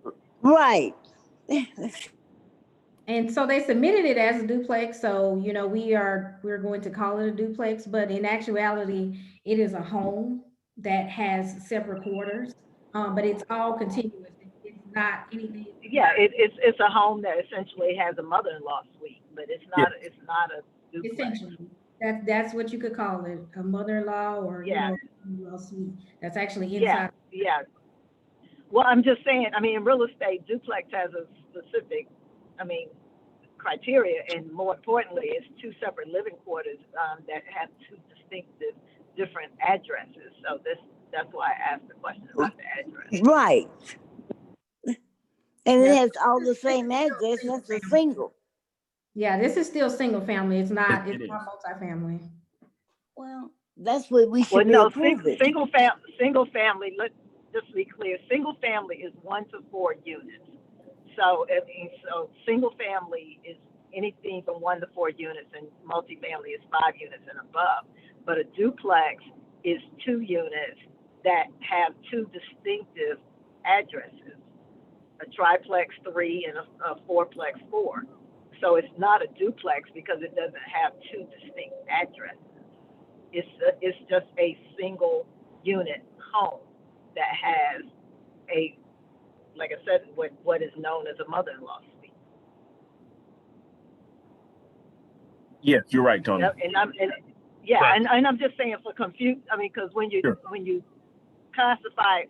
Right. And so they submitted it as a duplex. So, you know, we're going to call it a duplex, but in actuality, it is a home that has separate quarters, but it's all continuous. It's not anything. Yeah, it's a home that essentially has a mother-in-law suite, but it's not a duplex. Essentially, that's what you could call it, a mother-in-law or you know, a suite. That's actually inside. Yeah. Well, I'm just saying. I mean, in real estate, duplex has a specific, criteria, and more importantly, it's two separate living quarters that have two distinctive, different addresses. So that's why I asked the question about the address. Right. And it has all the same address. That's a single. Yeah, this is still single family. It's not multifamily. Well, that's what we should Well, no, be approving. single family. Let's just be clear. Single family is 1 to 4 units. So single family is anything from 1 to 4 units, and multifamily is 5 units and above. But a duplex is 2 units that have 2 distinctive addresses, a triplex 3 and a fourplex 4. So it's not a duplex because it doesn't have 2 distinct addresses. It's just a single unit home that has a, like I said, what is known as a mother-in-law suite. Yes, you're right, Tony. Yep, and I'm just saying for because when you classify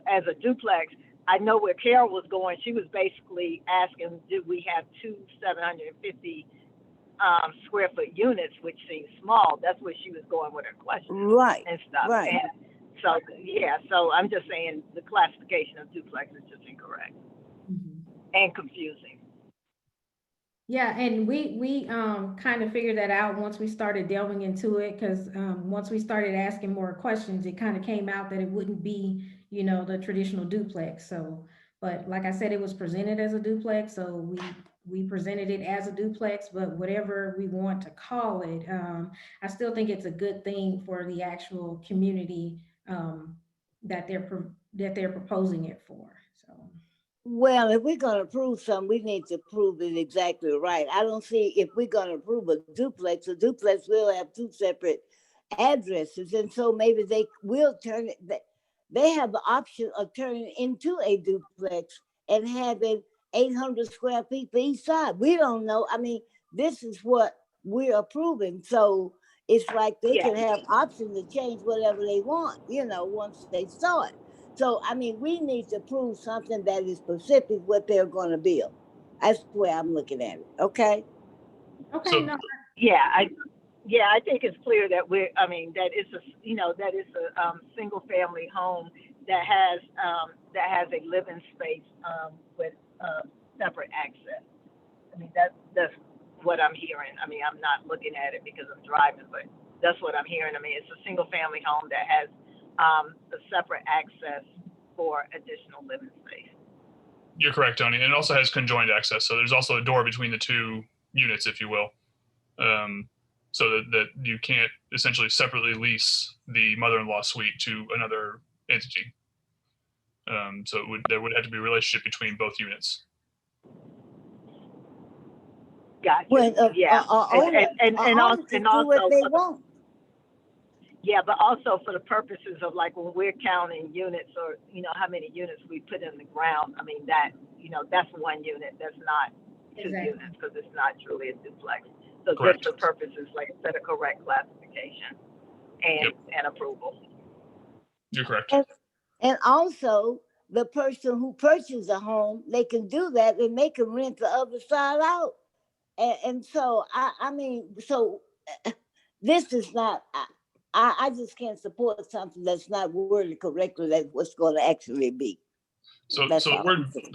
as a duplex, I know where Carol was going. She was basically asking, did we have 2 750 square foot units, which seems small. That's where she was going with her question. Right. And stuff. Right. And so I'm just saying the classification of duplex is just incorrect and confusing. Yeah, and we kind of figured that out once we started delving into it, because once we started asking more questions, it kind of came out that it wouldn't be, the traditional duplex. So, but like I said, it was presented as a duplex, so we presented it as a duplex, but whatever we want to call it, I still think it's a good thing for the actual community that they're proposing it for. So. Well, if we're going to approve something, we need to prove it exactly right. I don't see if we're going to approve a duplex will have 2 separate addresses. And so maybe they will turn it, they have the option of turning it into a duplex and having 800 square feet for each side. We don't know. I mean, this is what we're approving. So it's like they can have option to change whatever they want, once they start. So, I mean, we need to prove something that is specific what they're going to build. That's the way I'm looking at it. Okay. Okay. Yeah, I think it's clear that that it's a single family home that has a living space with separate access. I mean, that's what I'm hearing. I mean, I'm not looking at it because I'm driving, but that's what I'm hearing. I mean, it's a single family home that has a separate access for additional living space. You're correct, Tony. And it also has conjoined access. So there's also a door between the two units, if you will. So that you can't essentially separately lease the mother-in-law suite to another entity. So there would have to be a relationship between both units. Gotcha. When Yeah. And also do what they want. Yeah, but also for the purposes of like when we're counting units or, how many units we put in the ground, I mean, that's one unit. That's not two units because it's not truly a duplex. So Correct. just for purposes, like I said, a correct classification and approval. You're correct. And also, the person who purchases a home, they can do that and they can rent the other side out. And so, this is not, I just can't support something that's not worded correctly, that's what's going to actually be. So That's the all.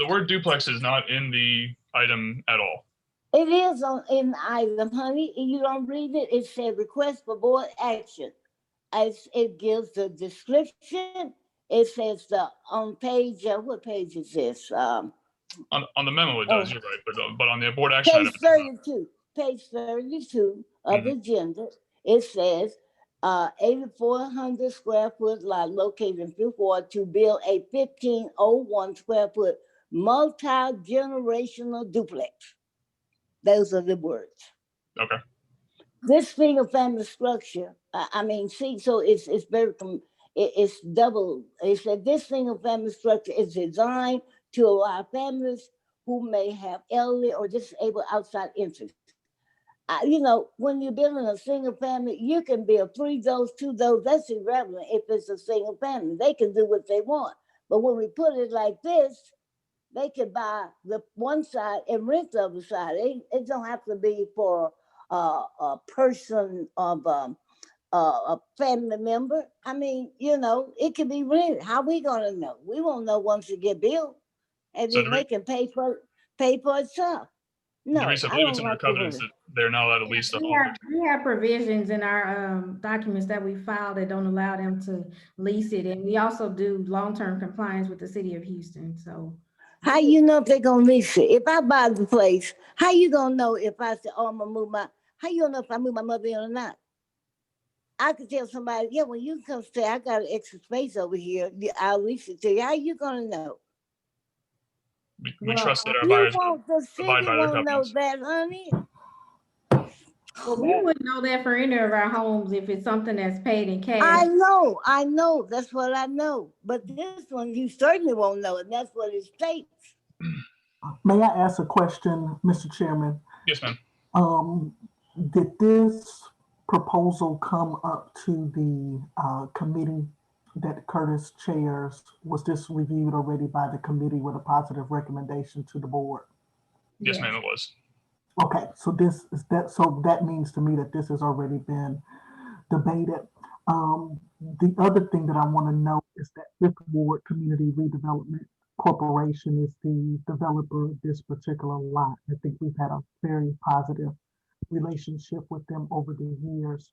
word duplex is not in the item at all. It is in the item, honey. You don't read it. It said request for board action. It gives the description. It says on page, what page is this? On the memo it does, you're right, but on the board action Page item. 32. Page 32 of the agenda. It says 8,400 square foot lot located in Fifth Ward to build a 1,501 square foot multi-generational duplex. Those are the words. Okay. This single family structure, so it's very, it's double. It said this single family structure is designed to allow families who may have elderly or disabled outside interests. When you're building a single family, you can build 3 doors, 2 doors. That's irrelevant if it's a single family. They can do what they want. But when we put it like this, they can buy the one side and rent the other side. It don't have to be for a person of a family member. I mean, it can be rented. How we gonna know? We won't know once it get built, and So then they can pay for itself. No, Denise, I I believe it's don't in our like the covenants word. that they're not allowed to lease the home. We have provisions in our documents that we file that don't allow them to lease it. And we also do long-term compliance with the city of Houston, so. How you know if they're gonna lease it? If I buy the place, how you gonna know if I say, oh, I'm gonna move how you gonna know if I move my mother in or not? I could tell somebody, yeah, when you come stay, I got an extra space over here. I'll lease it to you. How you gonna know? We trust that our You buyers want the city abide by their won't know covenants. that, honey. Well, we wouldn't know that for any of our homes if it's something that's paid in cash. I know. That's what I know. But this one, you certainly won't know, and that's what it states. May I ask a question, Mr. Chairman? Yes, ma'am. Did this proposal come up to the committee that Curtis chairs? Was this reviewed already by the committee with a positive recommendation to the board? Yes, ma'am, it was. Okay, so that means to me that this has already been debated. The other thing that I want to know is that Fifth Ward Community Redevelopment Corporation is the developer of this particular lot. I think we've had a very positive relationship with them over the years.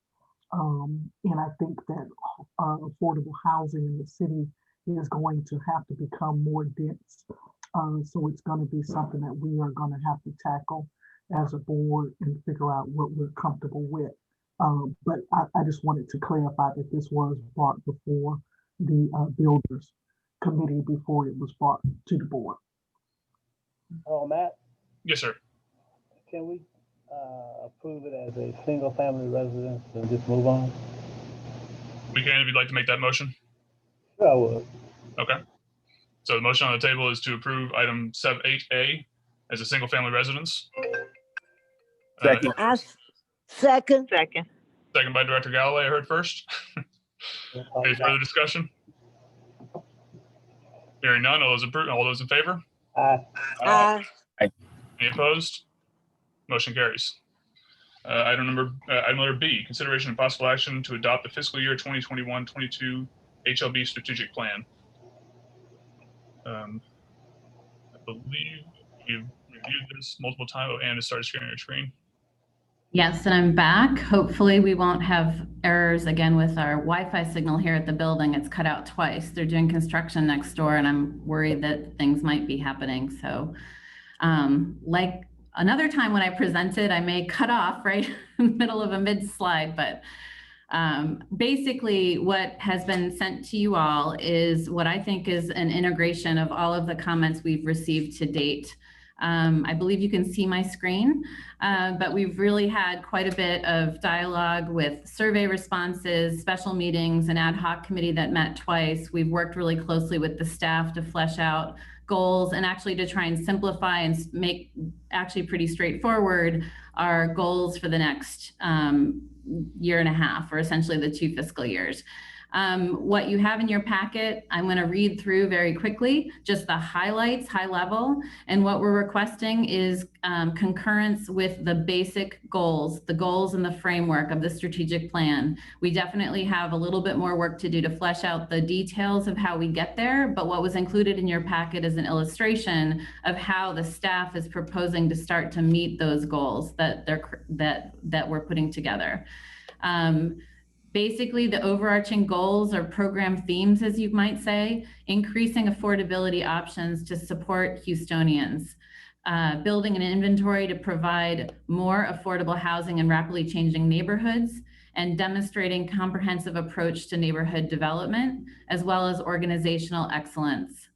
And I think that affordable housing in the city is going to have to become more dense. So it's going to be something that we are going to have to tackle as a board and figure out what we're comfortable with. But I just wanted to clarify that this was brought before the Builders Committee before it was brought to the board. Oh, Matt, Yes, sir. can we approve it as a single family residence and just move on? We can, if you'd like to make that motion. Sure, I would. Okay. So the motion on the table is to approve item 8A as a single family residence. Second. Second. Second by Director Galloway, I heard first. Any further discussion? Hearing none, all those in favor? Aye. Aye. Any opposed? Motion carries. Item letter B, consideration and possible action to adopt the fiscal year 2021-22 HLB strategic plan. I believe you've reviewed this multiple times. Oh, Anna started sharing your screen. Yes, and I'm back. Hopefully we won't have errors again with our Wi-Fi signal here at the building. It's cut out twice. They're doing construction next door and I'm worried that things might be happening. So like another time when I presented, I may cut off right in the middle of a mid slide, but basically what has been sent to you all is what I think is an integration of all of the comments we've received to date. I believe you can see my screen, but we've really had quite a bit of dialogue with survey responses, special meetings, an ad hoc committee that met twice. We've worked really closely with the staff to flesh out goals and actually to try and simplify and make actually pretty straightforward our goals for the next year and a half, or essentially the 2 fiscal years. What you have in your packet, I'm going to read through very quickly, just the highlights, high level. And what we're requesting is concurrence with the basic goals, the goals and the framework of the strategic plan. We definitely have a little bit more work to do to flesh out the details of how we get there. But what was included in your packet is an illustration of how the staff is proposing to start to meet those goals that we're putting together. Basically, the overarching goals or program themes, as you might say, increasing affordability options to support Houstonians, building an inventory to provide more affordable housing in rapidly changing neighborhoods, and demonstrating comprehensive approach to neighborhood development, as well as organizational excellence.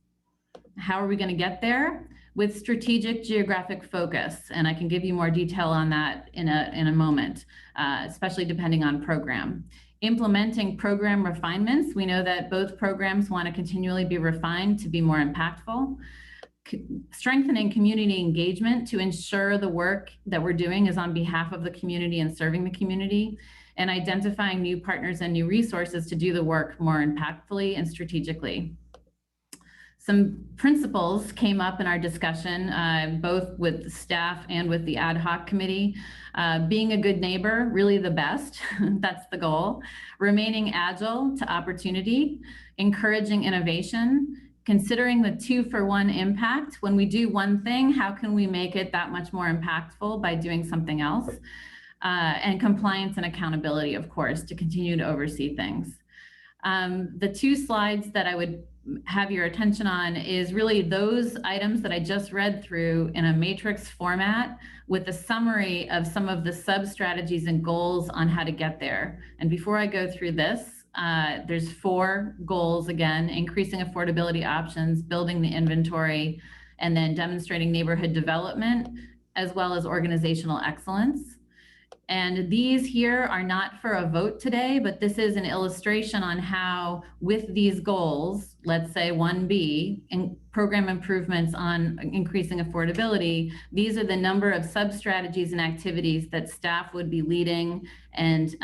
How are we going to get there? With strategic geographic focus, and I can give you more detail on that in a moment, especially depending on program. Implementing program refinements. We know that both programs want to continually be refined to be more impactful. Strengthening community engagement to ensure the work that we're doing is on behalf of the community and serving the community, and identifying new partners and new resources to do the work more impactfully and strategically. Some principles came up in our discussion, both with the staff and with the ad hoc committee. Being a good neighbor, really the best, that's the goal. Remaining agile to opportunity, encouraging innovation, considering the 2-for-1 impact. When we do one thing, how can we make it that much more impactful by doing something else? And compliance and accountability, of course, to continue to oversee things. The 2 slides that I would have your attention on is really those items that I just read through in a matrix format with a summary of some of the sub-strategies and goals on how to get there. And before I go through this, there's 4 goals again: increasing affordability options, building the inventory, and then demonstrating neighborhood development, as well as organizational excellence. And these here are not for a vote today, but this is an illustration on how, with these goals, let's say 1B, in program improvements on increasing affordability, these are the number of sub-strategies and activities that staff would be leading and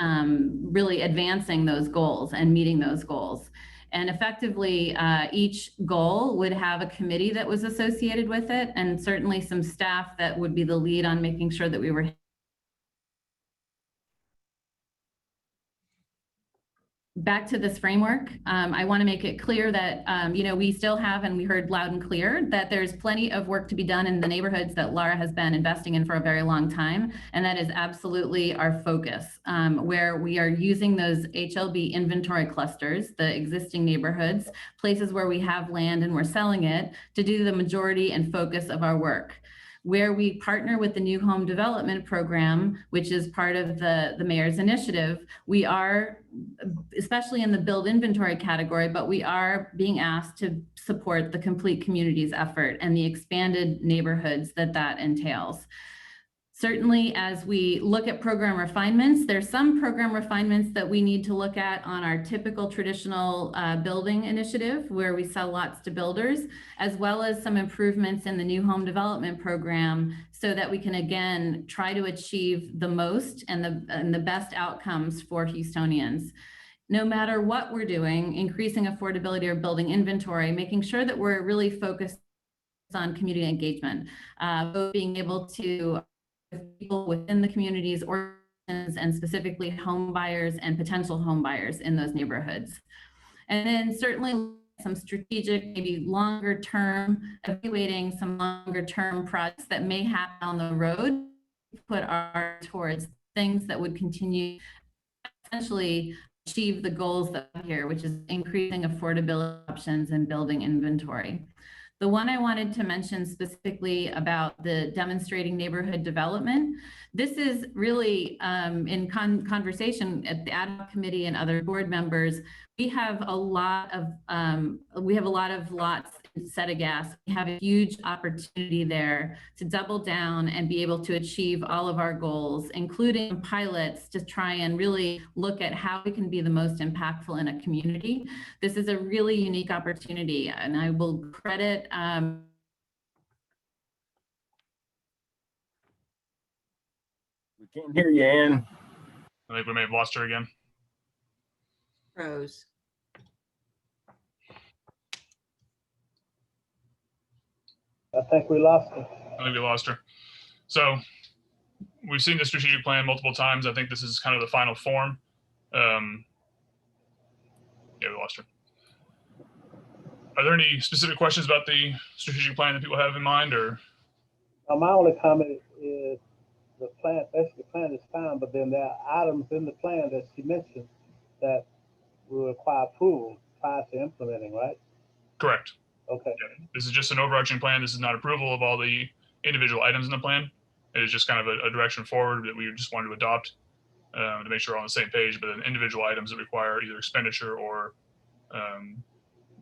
really advancing those goals and meeting those goals. And effectively, each goal would have a committee that was associated with it, and certainly some staff that would be the lead on making sure that we were back to this framework. I want to make it clear that, we still have, and we heard loud and clear, that there's plenty of work to be done in the neighborhoods that Laura has been investing in for a very long time. And that is absolutely our focus, where we are using those HLB inventory clusters, the existing neighborhoods, places where we have land and we're selling it, to do the majority and focus of our work. Where we partner with the New Home Development Program, which is part of the mayor's initiative, we are, especially in the build inventory category, but we are being asked to support the Complete Communities effort and the expanded neighborhoods that entails. Certainly, as we look at program refinements, there's some program refinements that we need to look at on our typical traditional building initiative, where we sell lots to builders, as well as some improvements in the New Home Development Program, so that we can again try to achieve the most and the best outcomes for Houstonians. No matter what we're doing, increasing affordability or building inventory, making sure that we're really focused on community engagement, both being able to people within the communities or and specifically home buyers and potential home buyers in those neighborhoods. And then certainly some strategic, maybe longer term, evaluating some longer term projects that may happen on the road, put our towards things that would continue essentially achieve the goals that are here, which is increasing affordability options and building inventory. The one I wanted to mention specifically about the demonstrating neighborhood development, this is really in conversation at the ad hoc committee and other board members. We have a lot of lots in Settegast. We have a huge opportunity there to double down and be able to achieve all of our goals, including pilots to try and really look at how we can be the most impactful in a community. This is a really unique opportunity, and I will credit We can't hear you, Ann. I think we may have lost her again. Rose. I think we lost her. I think we lost her. So we've seen the strategic plan multiple times. I think this is kind of the final form. Yeah, we lost her. Are there any specific questions about the strategic plan that people have in mind, or? My only comment is the plan, basically the plan is fine, but then there are items in the plan that she mentioned that will require approval prior to implementing, right? Correct. Okay. Yeah, this is just an overarching plan. This is not approval of all the individual items in the plan. It is just kind of a direction forward that we just wanted to adopt to make sure we're on the same page, but then individual items that require either expenditure or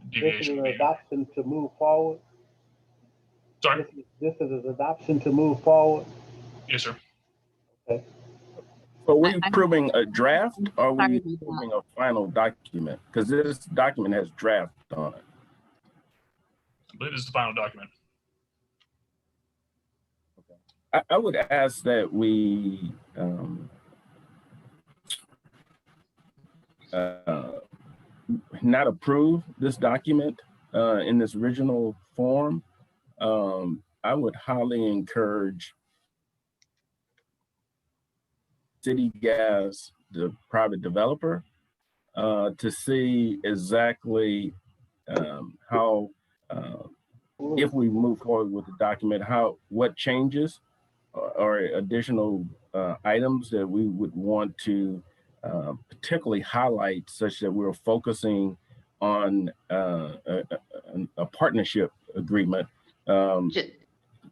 deviation. This is an adoption to move forward? Sorry? This is an adoption to move forward? Yes, sir. Okay. So are we approving a draft or are we approving a final document? Because this document has draft on it. I believe this is the final document. I would ask that we not approve this document in this original form. I would highly encourage City Gas, the private developer, to see exactly how, if we move forward with the document, what changes or additional items that we would want to particularly highlight, such that we're focusing on a partnership agreement.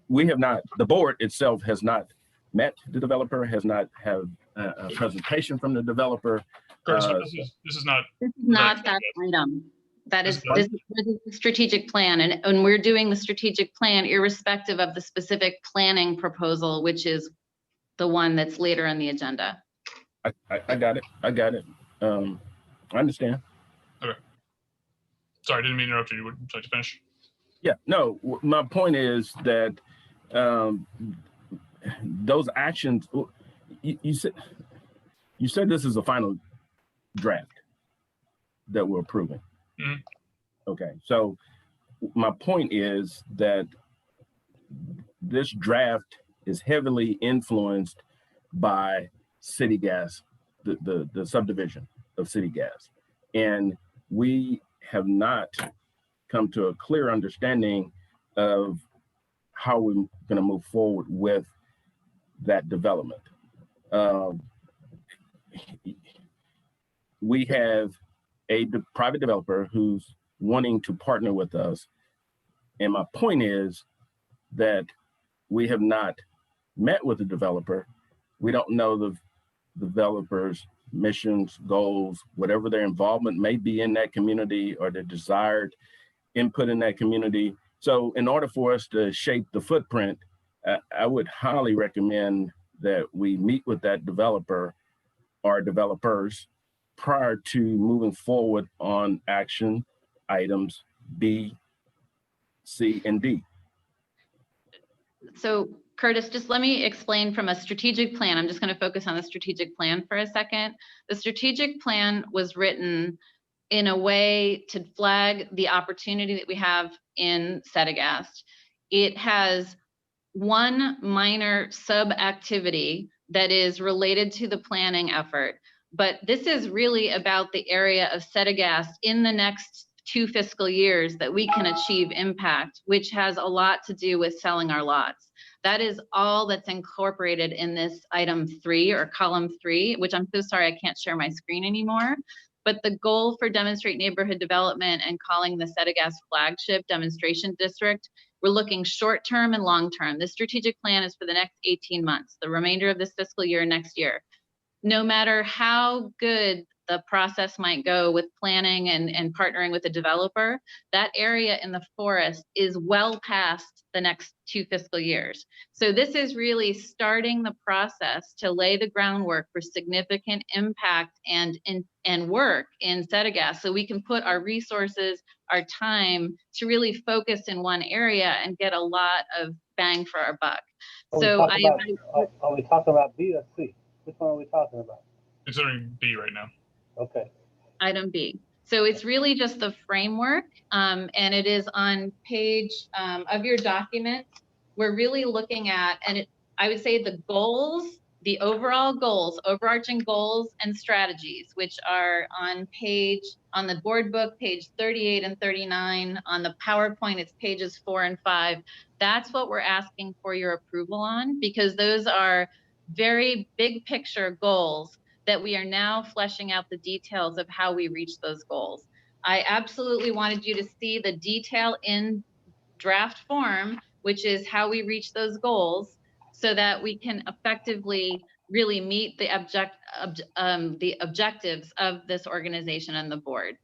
We have not, the board itself has not met the developer, has not have a presentation from the developer. This is not. This is not that item. This is the strategic plan, and we're doing the strategic plan irrespective of the specific planning proposal, which is the one that's later on the agenda. I got it. I got it. I understand. Okay. Sorry, I didn't mean to interrupt you. Would you like to finish? Yeah, no, my point is that those actions, you said this is a final draft that we're approving. Mm-hmm. Okay, so my point is that this draft is heavily influenced by City Gas, the subdivision of City Gas. And we have not come to a clear understanding of how we're going to move forward with that development. We have a private developer who's wanting to partner with us. And my point is that we have not met with the developer. We don't know the developer's missions, goals, whatever their involvement may be in that community or their desired input in that community. So in order for us to shape the footprint, I would highly recommend that we meet with that developer or developers prior to moving forward on action items B, C, and D. So Curtis, just let me explain from a strategic plan. I'm just going to focus on the strategic plan for a second. The strategic plan was written in a way to flag the opportunity that we have in Settegast. It has one minor sub-activity that is related to the planning effort. But this is really about the area of Setagast in the next 2 fiscal years that we can achieve impact, which has a lot to do with selling our lots. That is all that's incorporated in this item 3 or column 3, which I'm so sorry I can't share my screen anymore. But the goal for Demonstrate Neighborhood Development and calling the Setagast flagship demonstration district, we're looking short-term and long-term. This strategic plan is for the next 18 months, the remainder of this fiscal year, next year. No matter how good the process might go with planning and partnering with the developer, that area in the forest is well past the next 2 fiscal years. So this is really starting the process to lay the groundwork for significant impact and work in Setagast, so we can put our resources, our time to really focus in one area and get a lot of bang for our buck. Are we talking about B or C? Which one are we talking about? Considering B right now. Okay. Item B. So it's really just the framework, and it is on page of your document. We're really looking at, and I would say the goals, the overall goals, overarching goals and strategies, which are on the board book, page 38 and 39. On the PowerPoint, it's pages 4 and 5. That's what we're asking for your approval on, because those are very big picture goals that we are now fleshing out the details of how we reach those goals. I absolutely wanted you to see the detail in draft form, which is how we reach those goals, so that we can effectively really meet the objectives of this organization and the board.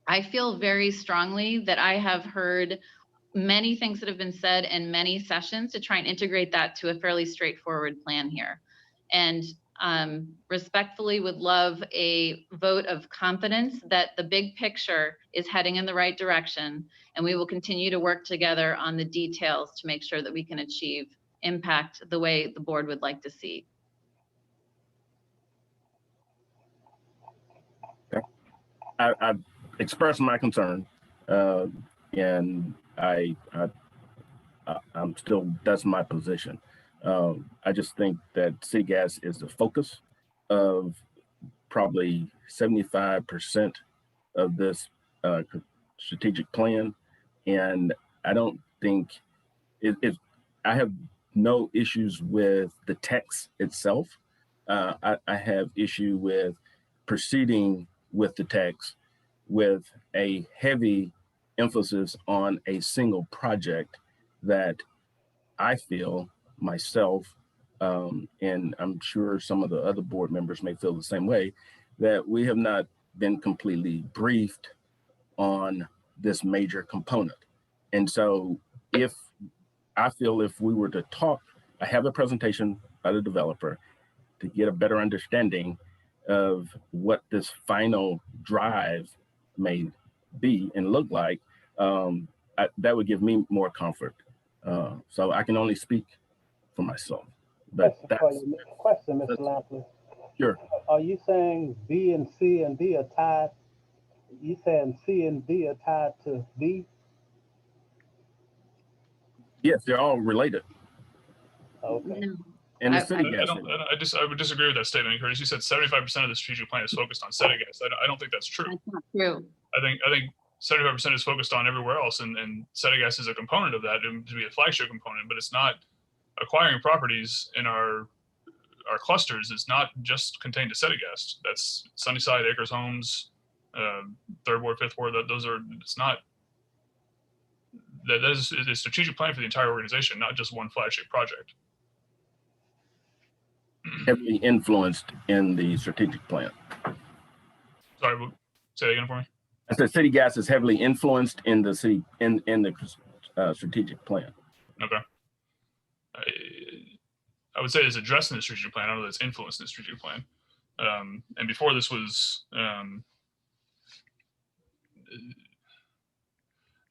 I feel very strongly that I have heard many things that have been said in many sessions to try and integrate that to a fairly straightforward plan here. And respectfully would love a vote of confidence that the big picture is heading in the right direction, and we will continue to work together on the details to make sure that we can achieve impact the way the board would like to see. Okay. I expressed my concern, and I'm still, that's my position. I just think that city gas is the focus of probably 75% of this strategic plan. And I don't think I have no issues with the text itself. I have issue with proceeding with the text with a heavy emphasis on a single project that I feel myself, and I'm sure some of the other board members may feel the same way, that we have not been completely briefed on this major component. And so if we were to talk, I have a presentation by the developer to get a better understanding of what this final drive may be and look like, that would give me more comfort. So I can only speak for myself. But Question, Mr. Lampley. Sure. Are you saying B and C and D are tied? You saying C and D are tied to B? Yes, they're all related. Okay. And I would disagree with that statement, Curtis. You said 75% of the strategic plan is focused on Setagast. I don't think that's true. That's not true. I think 75% is focused on everywhere else, and Setagast is a component of that to be a flagship component, but it's not acquiring properties in our clusters. It's not just contained to Setagast. That's Sunnyside, Acres Homes, 3rd Ward, 5th Ward. That is a strategic plan for the entire organization, not just one flagship project. Heavily influenced in the strategic plan. Sorry, say that again for me. I said city gas is heavily influenced in the city in the strategic plan. Okay. I would say it's addressed in the strategic plan. I don't know that it's influenced in the strategic plan. And before this was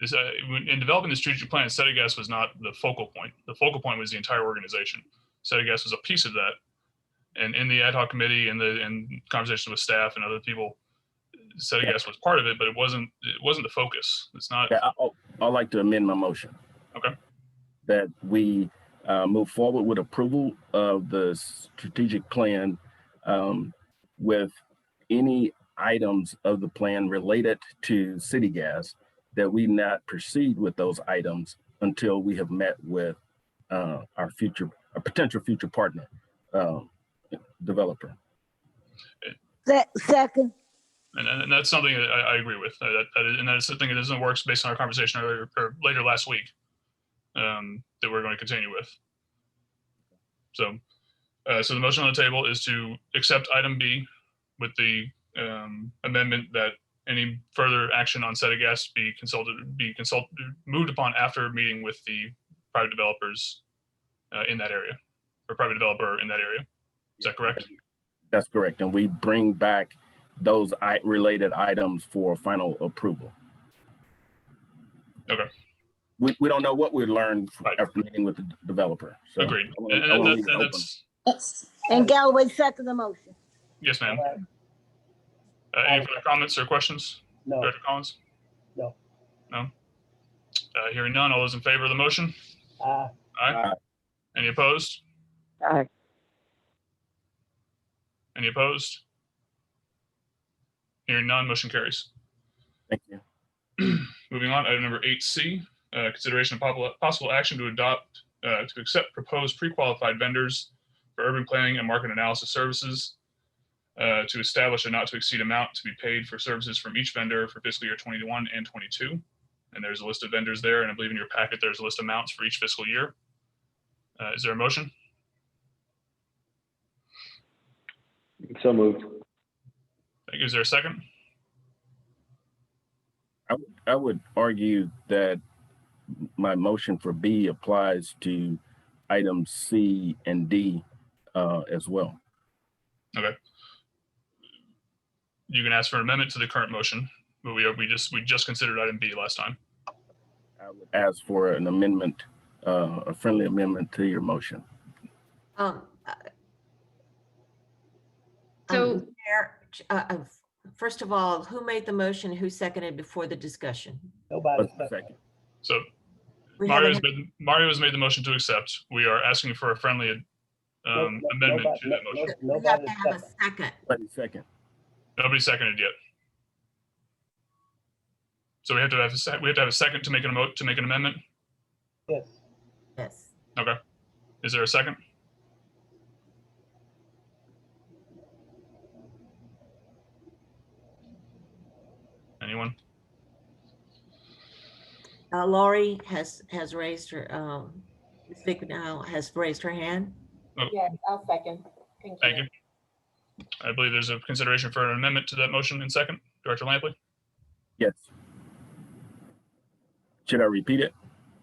in developing the strategic plan, Setagast was not the focal point. The focal point was the entire organization. Setagast was a piece of that. And in the ad hoc committee and conversations with staff and other people, Setagast was part of it, but it wasn't the focus. It's not. Yeah, I'd like to amend my motion. Okay. that we move forward with approval of the strategic plan with any items of the plan related to city gas, that we not proceed with those items until we have met with our potential future partner developer. Second. And that's something that I agree with. And that's something that isn't works based on our conversation earlier or later last week that we're going to continue with. So, so the motion on the table is to accept item B with the amendment that any further action on SETA gas be moved upon after meeting with the private developers in that area, or private developer in that area. Is that correct? That's correct. And we bring back those related items for final approval. Okay. We don't know what we learned after meeting with the developer. So agreed. And Galloway second the motion. Yes, ma'am. Any further comments or questions? No. Director Collins? No. No? Hearing none, all those in favor of the motion? Aye. Aye. Any opposed? Aye. Any opposed? Hearing none, motion carries. Thank you. Moving on, item number 8C, consideration of possible action to accept proposed pre-qualified vendors for urban planning and market analysis services to establish a not to exceed amount to be paid for services from each vendor for fiscal year 21 and 22. And there's a list of vendors there, and I believe in your packet there's a list of amounts for each fiscal year. Is there a motion? So moved. Thank you. Is there a second? I would argue that my motion for B applies to items C and D as well. Okay. You can ask for an amendment to the current motion, but we just considered item B last time. I would ask for an amendment, a friendly amendment to your motion. So, First of all, who made the motion? Who seconded before the discussion? Nobody. Second. So Mario has made the motion to accept. We are asking for a friendly amendment to that motion. We have to have a second. Second. Nobody seconded yet. So we have to have a second to make an amendment. Yes. Yes. Okay. Is there a second? Anyone? Lori has raised her, Vic now has raised her hand. Oh. Yes, I'll second. Thank you. I believe there's a consideration for an amendment to that motion in second. Director Lampley? Yes. Should I repeat it?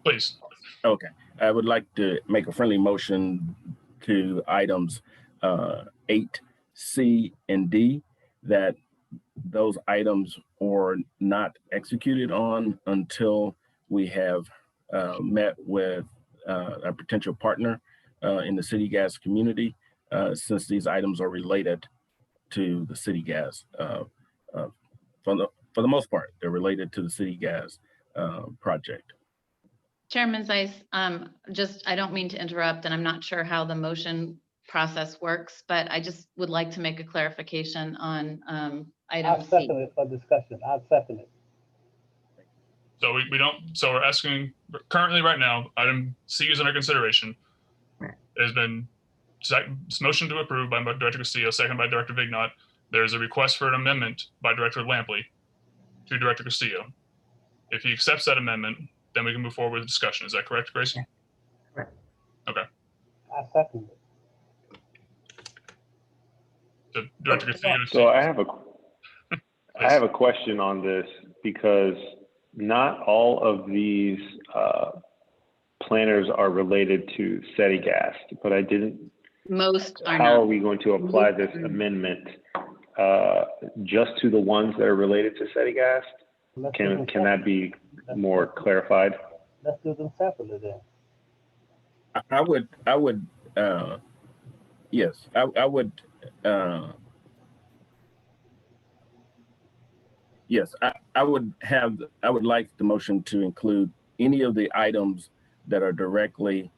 Please. Okay. I would like to make a friendly motion to items 8, C, and D, that those items are not executed on until we have met with a potential partner in the city gas community, since these items are related to the city gas. For the most part, they're related to the city gas project. Chairman Zeiss, I don't mean to interrupt, and I'm not sure how the motion process works, but I just would like to make a clarification on item I'll C. second it for discussion. I'll second it. So we don't, so we're asking currently right now, item C is under consideration. Right. There's been motion to approve by Director Castillo, second by Director Vignot. There's a request for an amendment by Director Lampley to Director Castillo. If he accepts that amendment, then we can move forward with the discussion. Is that correct, Gracie? Correct. Okay. I second it. So Director Castillo. So I have a question on this, because not all of these planners are related to SETI gas, but I didn't. Most are How not. are we going to apply this amendment just to the ones that are related to SETI gas? Can that be more clarified? Let's do them separately then. I would, yes, I would, yes, I would like the motion to include any of the items that are directly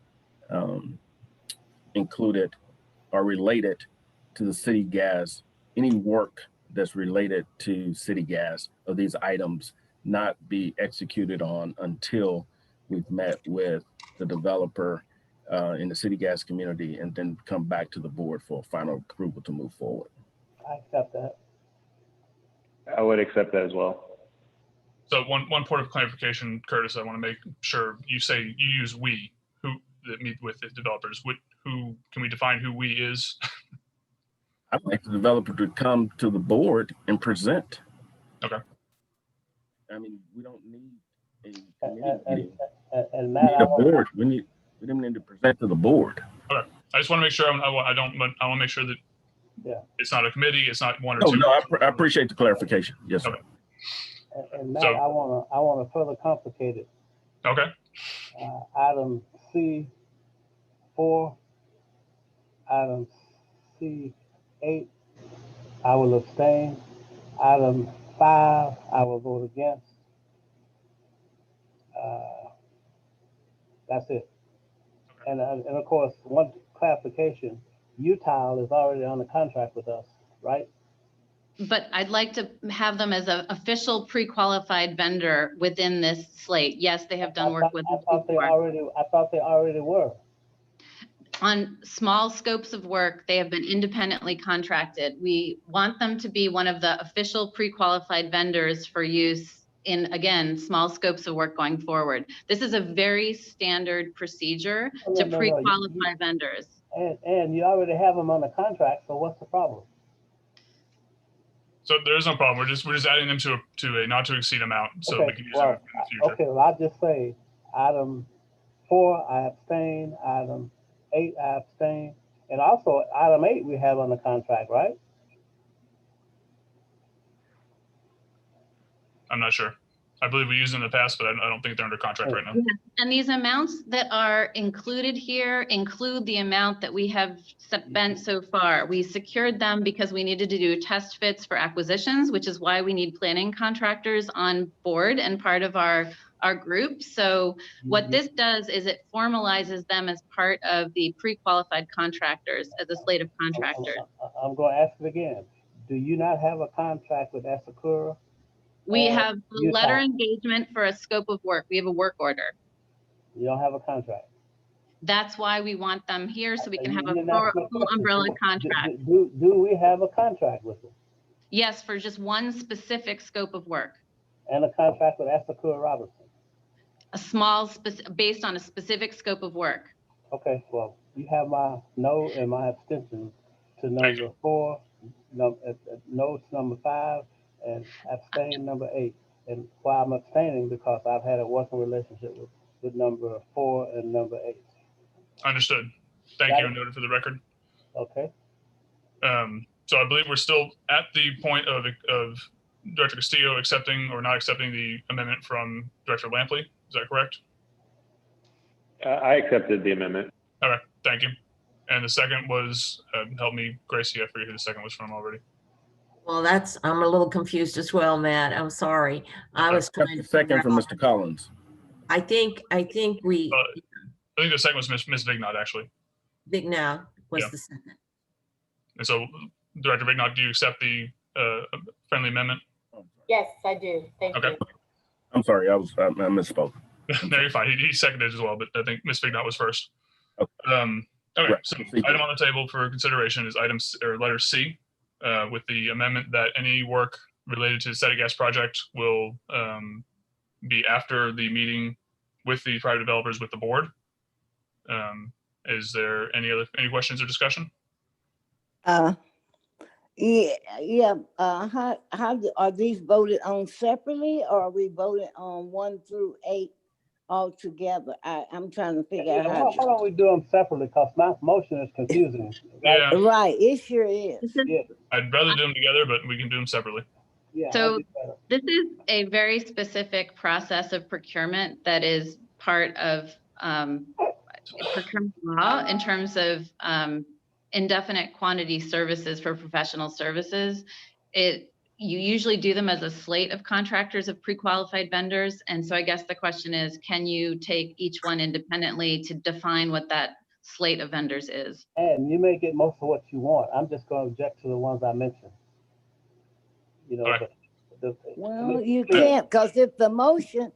included or related to the city gas, any work that's related to city gas of these items not be executed on until we've met with the developer in the city gas community and then come back to the board for final approval to move forward. I accept that. I would accept that as well. So one point of clarification, Curtis, I want to make sure you say you use we, who that meet with the developers. Who can we define who we is? I'd like the developer to come to the board and present. Okay. I mean, we don't need a committee meeting. And We Matt, need I a want, board. We don't need to present to the board. Okay. I just want to make sure I want to make sure that yeah. it's not a committee. It's not one or No, two. no, I appreciate the clarification. Yes, sir. Okay. and Matt, So- I want to further complicate it. Okay. Item C4, item C8, I will abstain. Item 5, I will vote against. That's it. And of course, one clarification, Utile is already on the contract with us, right? But I'd like to have them as an official pre-qualified vendor within this slate. Yes, they have done work with us I before. thought they already were. On small scopes of work, they have been independently contracted. We want them to be one of the official pre-qualified vendors for use in, again, small scopes of work going forward. This is a very standard procedure to No. pre-qualify vendors. And you already have them on the contract, so what's the problem? So there is no problem. We're just adding them to a not to exceed amount, so we can use them in the future. Okay, well, I'll just say, item 4, I abstain. Item 8, I abstain. And also, item 8, we have on the contract, right? I'm not sure. I believe we used them in the past, but I don't think they're under contract right now. And these amounts that are included here include the amount that we have spent so far. We secured them because we needed to do test fits for acquisitions, which is why we need planning contractors on board and part of our group. So what this does is it formalizes them as part of the pre-qualified contractors as a slate of contractors. I'm going to ask it again. Do you not have a contract with Asakura? We have a Utile? letter engagement for a scope of work. We have a work order. You don't have a contract. That's why we want them here, so we can have a And that's my full question. umbrella contract. Do we have a contract with them? Yes, for just one specific scope of work. And a contract with Asakura Robertson? A small, based on a specific scope of work. Okay, well, you have my no and my abstention to number 4, no to number 5, and abstain number 8. And why I'm abstaining, because I've had a working relationship with number 4 and number 8. Understood. Thank you, and noted for the record. Okay. So I believe we're still at the point of Director Castillo accepting or not accepting the amendment from Director Lampley. Is that correct? I accepted the amendment. Okay, thank you. And the second was, help me, Gracie, I forget who the second was from already. Well, I'm a little confused as well, Matt. I'm sorry. I was trying to. Second from Mr. Collins. I think we, I think the second was Ms. Vignot, actually. Big Now was Yeah. the second. And so, Director Vignot, do you accept the friendly amendment? Yes, I do. Thank Okay. you. I'm sorry, I misspoke. No, you're fine. He seconded as well, but I think Ms. Vignot was first. Okay. Okay, Right. so item on the table for consideration is letter C, with the amendment that any work related to the SETA gas project will be after the meeting with the private developers with the board. Is there any questions or discussion? How are these voted on separately, or are we voted on 1 through 8 all together? I'm trying to figure out Why don't we do them separately? Because my motion is confusing. Yeah. Right, it sure is. Yeah. I'd rather do them together, but we can do them separately. Yeah. So this is a very specific process of procurement that is part of procurement law in terms of indefinite quantity services for professional services. you usually do them as a slate of contractors of pre-qualified vendors. And so I guess the question is, can you take each one independently to define what that slate of vendors is? And you may get most of what you want. I'm just going to object to the ones I mentioned. You know, Well, you can't, because if the motion,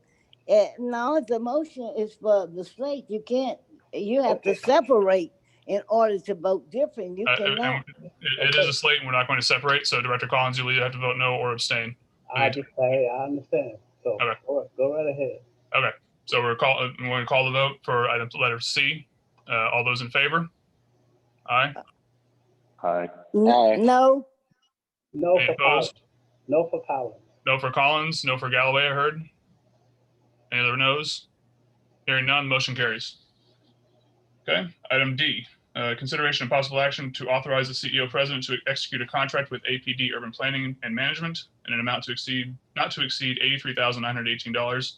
no, if the motion is for the slate, you can't, you have to separate in order to vote different. You cannot. It is a slate, and we're not going to separate. So Director Collins, you'll either have to vote no or abstain. I understand. So Okay. Go right ahead. Okay. So we're going to call the vote for item letter C. All those in favor? Aye. Aye. No. No Any for opposed? Collins. No for Collins. No for Collins. No for Galloway, I heard. Any other no's? Hearing none, motion carries. Okay. Item D. Consideration and possible action to authorize the CEO president to execute a contract with APD Urban Planning and Management in an amount not to exceed $83,918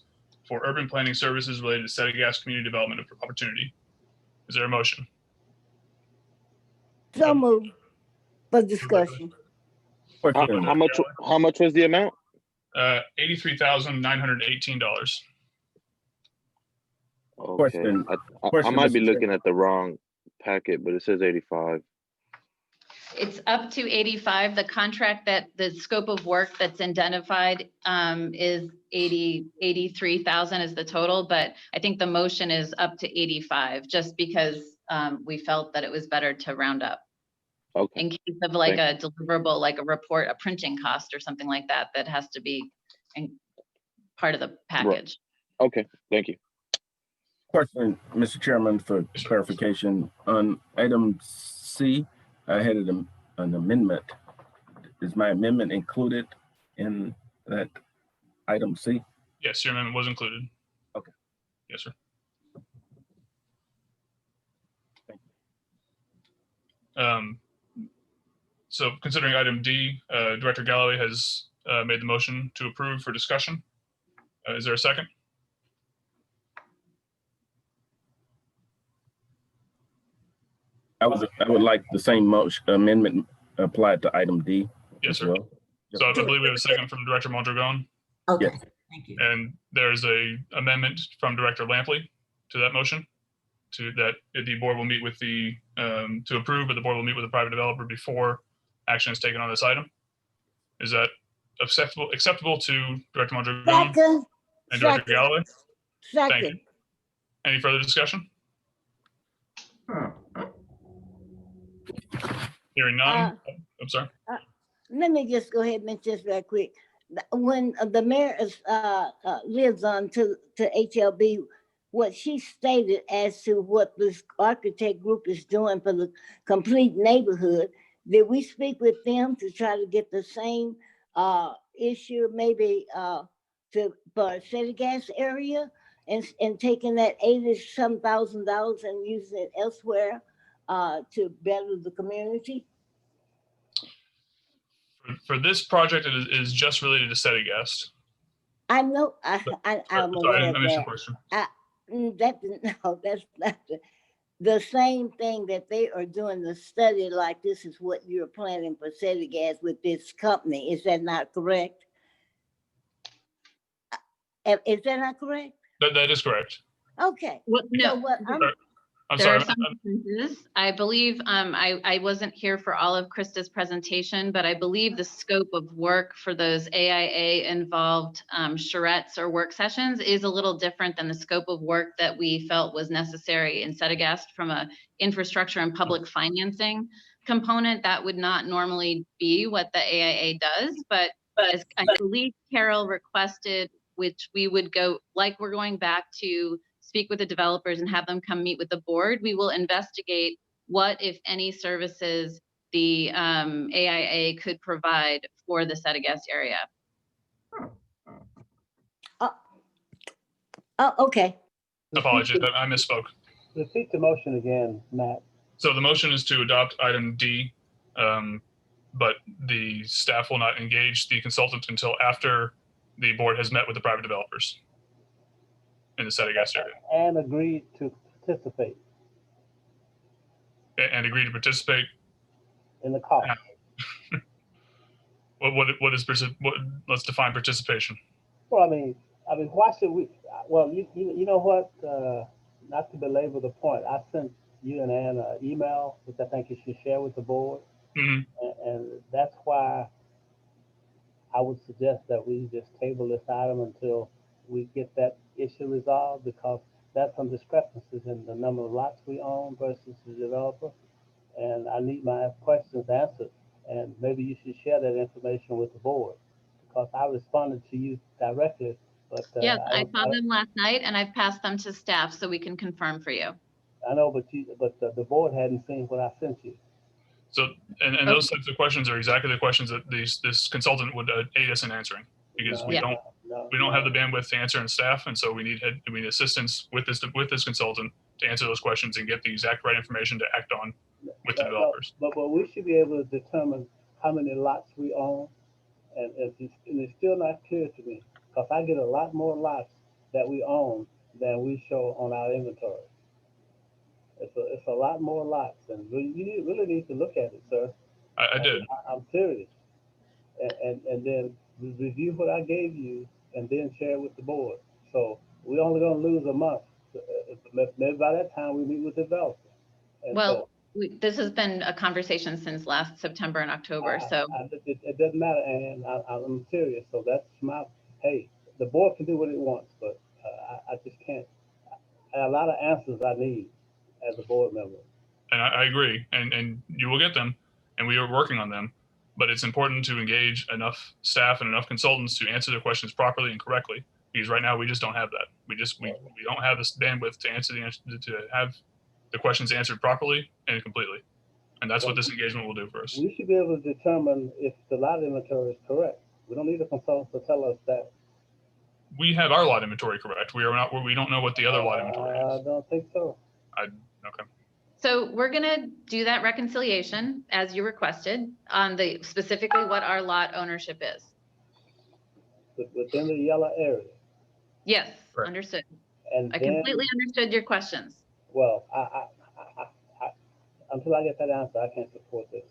for urban planning services related to Settegast Community Development Opportunity. Is there a motion? So moved for discussion. How much was the amount? $83,918. Okay. I might be looking at the wrong packet, but it says 85. It's up to 85. The contract that the scope of work that's identified is 83,000 is the total, but I think the motion is up to 85 just because we felt that it was better to round up. Okay. In case of like a deliverable, like a report, a printing cost or something like that, that has to be part of the package. Right. Okay, thank you. Question, Mr. Chairman, for clarification on item C, I had an amendment. Is my amendment included in that item C? Yes, your amendment was included. Okay. Yes, sir. Thank you. So considering item D, Director Galloway has made the motion to approve for discussion. Is there a second? I would like the same motion amendment applied to item D. Yes, sir. Well. So I believe we have a second from Director Mondragon. Okay, Yes. thank you. And there's a amendment from Director Lampley to that motion that the board will meet with to approve, but the board will meet with the private developer before action is taken on this item. Is that acceptable to Director Mondragon Second. and Director Galloway? Thank you. Second. Any further discussion? Hearing none. I'm sorry. Let me just go ahead and mention this real quick. When the mayor lives on to HLB, what she stated as to what this architect group is doing for the complete neighborhood, did we speak with them to try to get the same issue maybe for Settegast area and taking that $80-some thousand and using it elsewhere to better the community? For this project, it is just related to Settegast. I know. I'm aware I of missed your that. question. That's not the same thing that they are doing the study like this is what you're planning for Settegast with this company. Is that not correct? Is that not correct? That is correct. Okay. Well, no. So what I'm There sorry. are some differences. I believe, I wasn't here for all of Krista's presentation, but I believe the scope of work for those AIA involved charrettes or work sessions is a little different than the scope of work that we felt was necessary in Settegast from a infrastructure and public financing component. That would not normally be what the AIA does, but as I believe Carol requested, which we would go, like we're going back to speak with the developers and have them come meet with the board. We will investigate what, if any, services the AIA could provide for the Settegast area. Okay. Apologies, I misspoke. Repeat the motion again, Matt. So the motion is to adopt item D, but the staff will not engage the consultant until after the board has met with the private developers in the Settegast area. And agreed to participate And agree to participate in the cost. What is, let's define participation. Well, I mean, why should we? Well, you know what? Not to belabor the point, I sent you and Ann an email, which I think you should share with the board, and that's why I would suggest that we just table this item until we get that issue resolved, because that's some discrepancies in the number of lots we own versus the developer, and I need my questions answered. And maybe you should share that information with the board, because I responded to you directly. But Yes, I saw them last night and I've passed them to staff so we can confirm for you. I know, but the board hadn't seen what I sent you. So, and those types of questions are exactly the questions that this consultant would aid us in answering, because we don't have the bandwidth to answer in staff, and so we need assistance with this consultant to answer those questions and get the exact right information to act on with the developers. But we should be able to determine how many lots we own, and it's still not clear to me, because I get a lot more lots that we own than we show on our inventory. It's a lot more lots, and you really need to look at it, sir. I did. I'm serious. And then review what I gave you, and then share it with the board. So we're only going to lose a month. Maybe by that time we meet with the developer. Well, this has been a conversation since last September and October. So it doesn't matter, and I'm serious. So that's hey, the board can do what it wants, but I just can't. I have a lot of answers I need as a board member. And I agree, and you will get them, and we are working on them. But it's important to engage enough staff and enough consultants to answer their questions properly and correctly, because right now we just don't have that. We don't have this bandwidth to have the questions answered properly and completely. And that's what this engagement will do for us. We should be able to determine if the lot inventory is correct. We don't need a consultant to tell us that. We have our lot inventory correct. We don't know what the other lot inventory is. I don't think so. Okay. So we're gonna do that reconciliation as you requested on specifically what our lot ownership is. Within the yellow area. Yes, right. Understood. And I completely understood your questions. Well, I until I get that answer, I can't support this.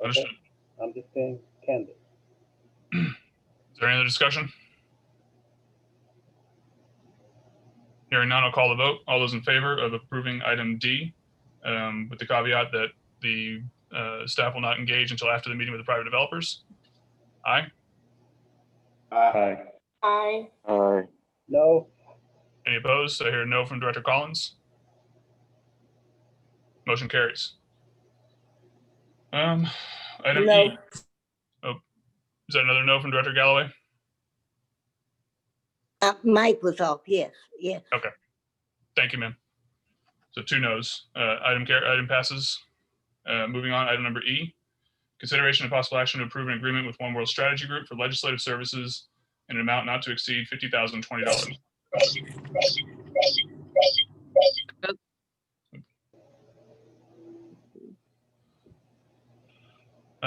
Okay? Understood. I'm just being candid. Is there any other discussion? Hearing none, I'll call the vote. All those in favor of approving item D, with the caveat that the staff will not engage until after the meeting with the private developers? Aye. Aye. Aye. Aye. No. Any opposed? I hear no from Director Collins. Motion carries. Item No. E. Oh, is that another no from Director Galloway? Mike was off, yes. Okay. Thank you, ma'am. So 2 no's. Item passes. Moving on, item number E. Consideration and possible action to approve an agreement with One World Strategy Group for legislative services in an amount not to exceed $50,020.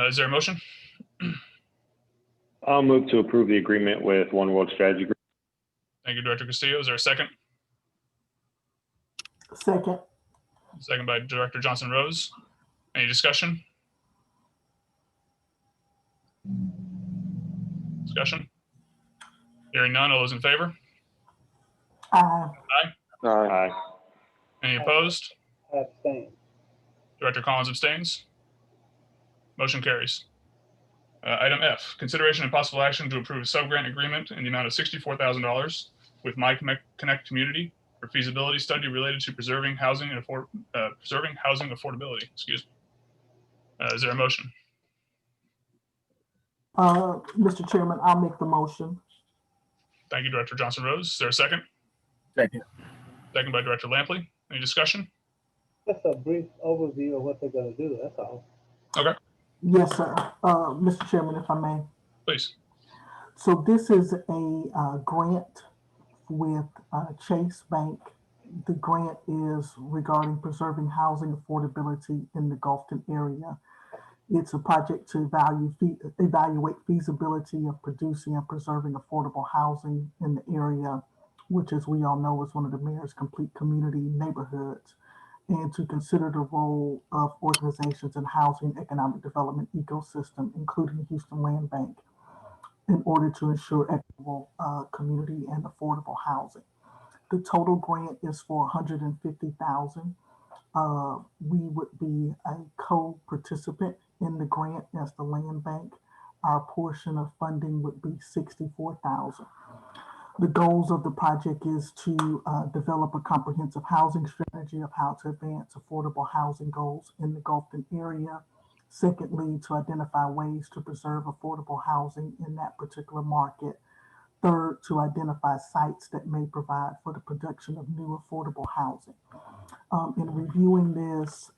Is there a motion? I'll move to approve the agreement with One World Strategy Group. Thank you, Director Castillo. Is there a second? Second. Second by Director Johnson Rose. Any discussion? Discussion? Hearing none, all those in favor? Aye. Aye. Aye. Any opposed? Abstain. Director Collins abstains. Motion carries. Item F, consideration and possible action to approve a sub-grant agreement in the amount of $64,000 with My Connect Community for feasibility study related to preserving housing affordability. Excuse me. Is there a motion? Mr. Chairman, I'll make the motion. Thank you, Director Johnson Rose. Is there a second? Second. Second by Director Lampley. Any discussion? Just a brief overview of what they're going to do, that's all. Okay, Yes, sir. Mr. Chairman, if I may. please. So this is a grant with Chase Bank. The grant is regarding preserving housing affordability in the Gulfton area. It's a project to evaluate feasibility of producing and preserving affordable housing in the area, which, as we all know, is one of the mayor's complete community neighborhoods. and to consider the role of organizations in housing economic development ecosystem, including Houston Land Bank, in order to ensure equitable community and affordable housing. The total grant is for $150,000. We would be a co-participant in the grant as the land bank. Our portion of funding would be $64,000. The goals of the project is to develop a comprehensive housing strategy of how to advance affordable housing goals in the Gulfton area. Secondly, to identify ways to preserve affordable housing in that particular market. Third, to identify sites that may provide for the production of new affordable housing. In reviewing this,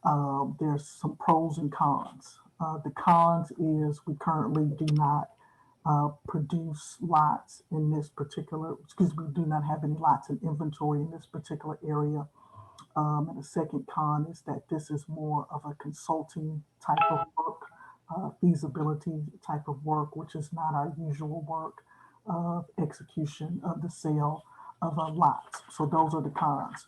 there's some pros and cons. The cons is we currently do not produce lots in this particular, we do not have any lots in inventory in this particular area. And the second con is that this is more of a consulting type of work, feasibility type of work, which is not our usual work of execution of the sale of lots. So those are the cons.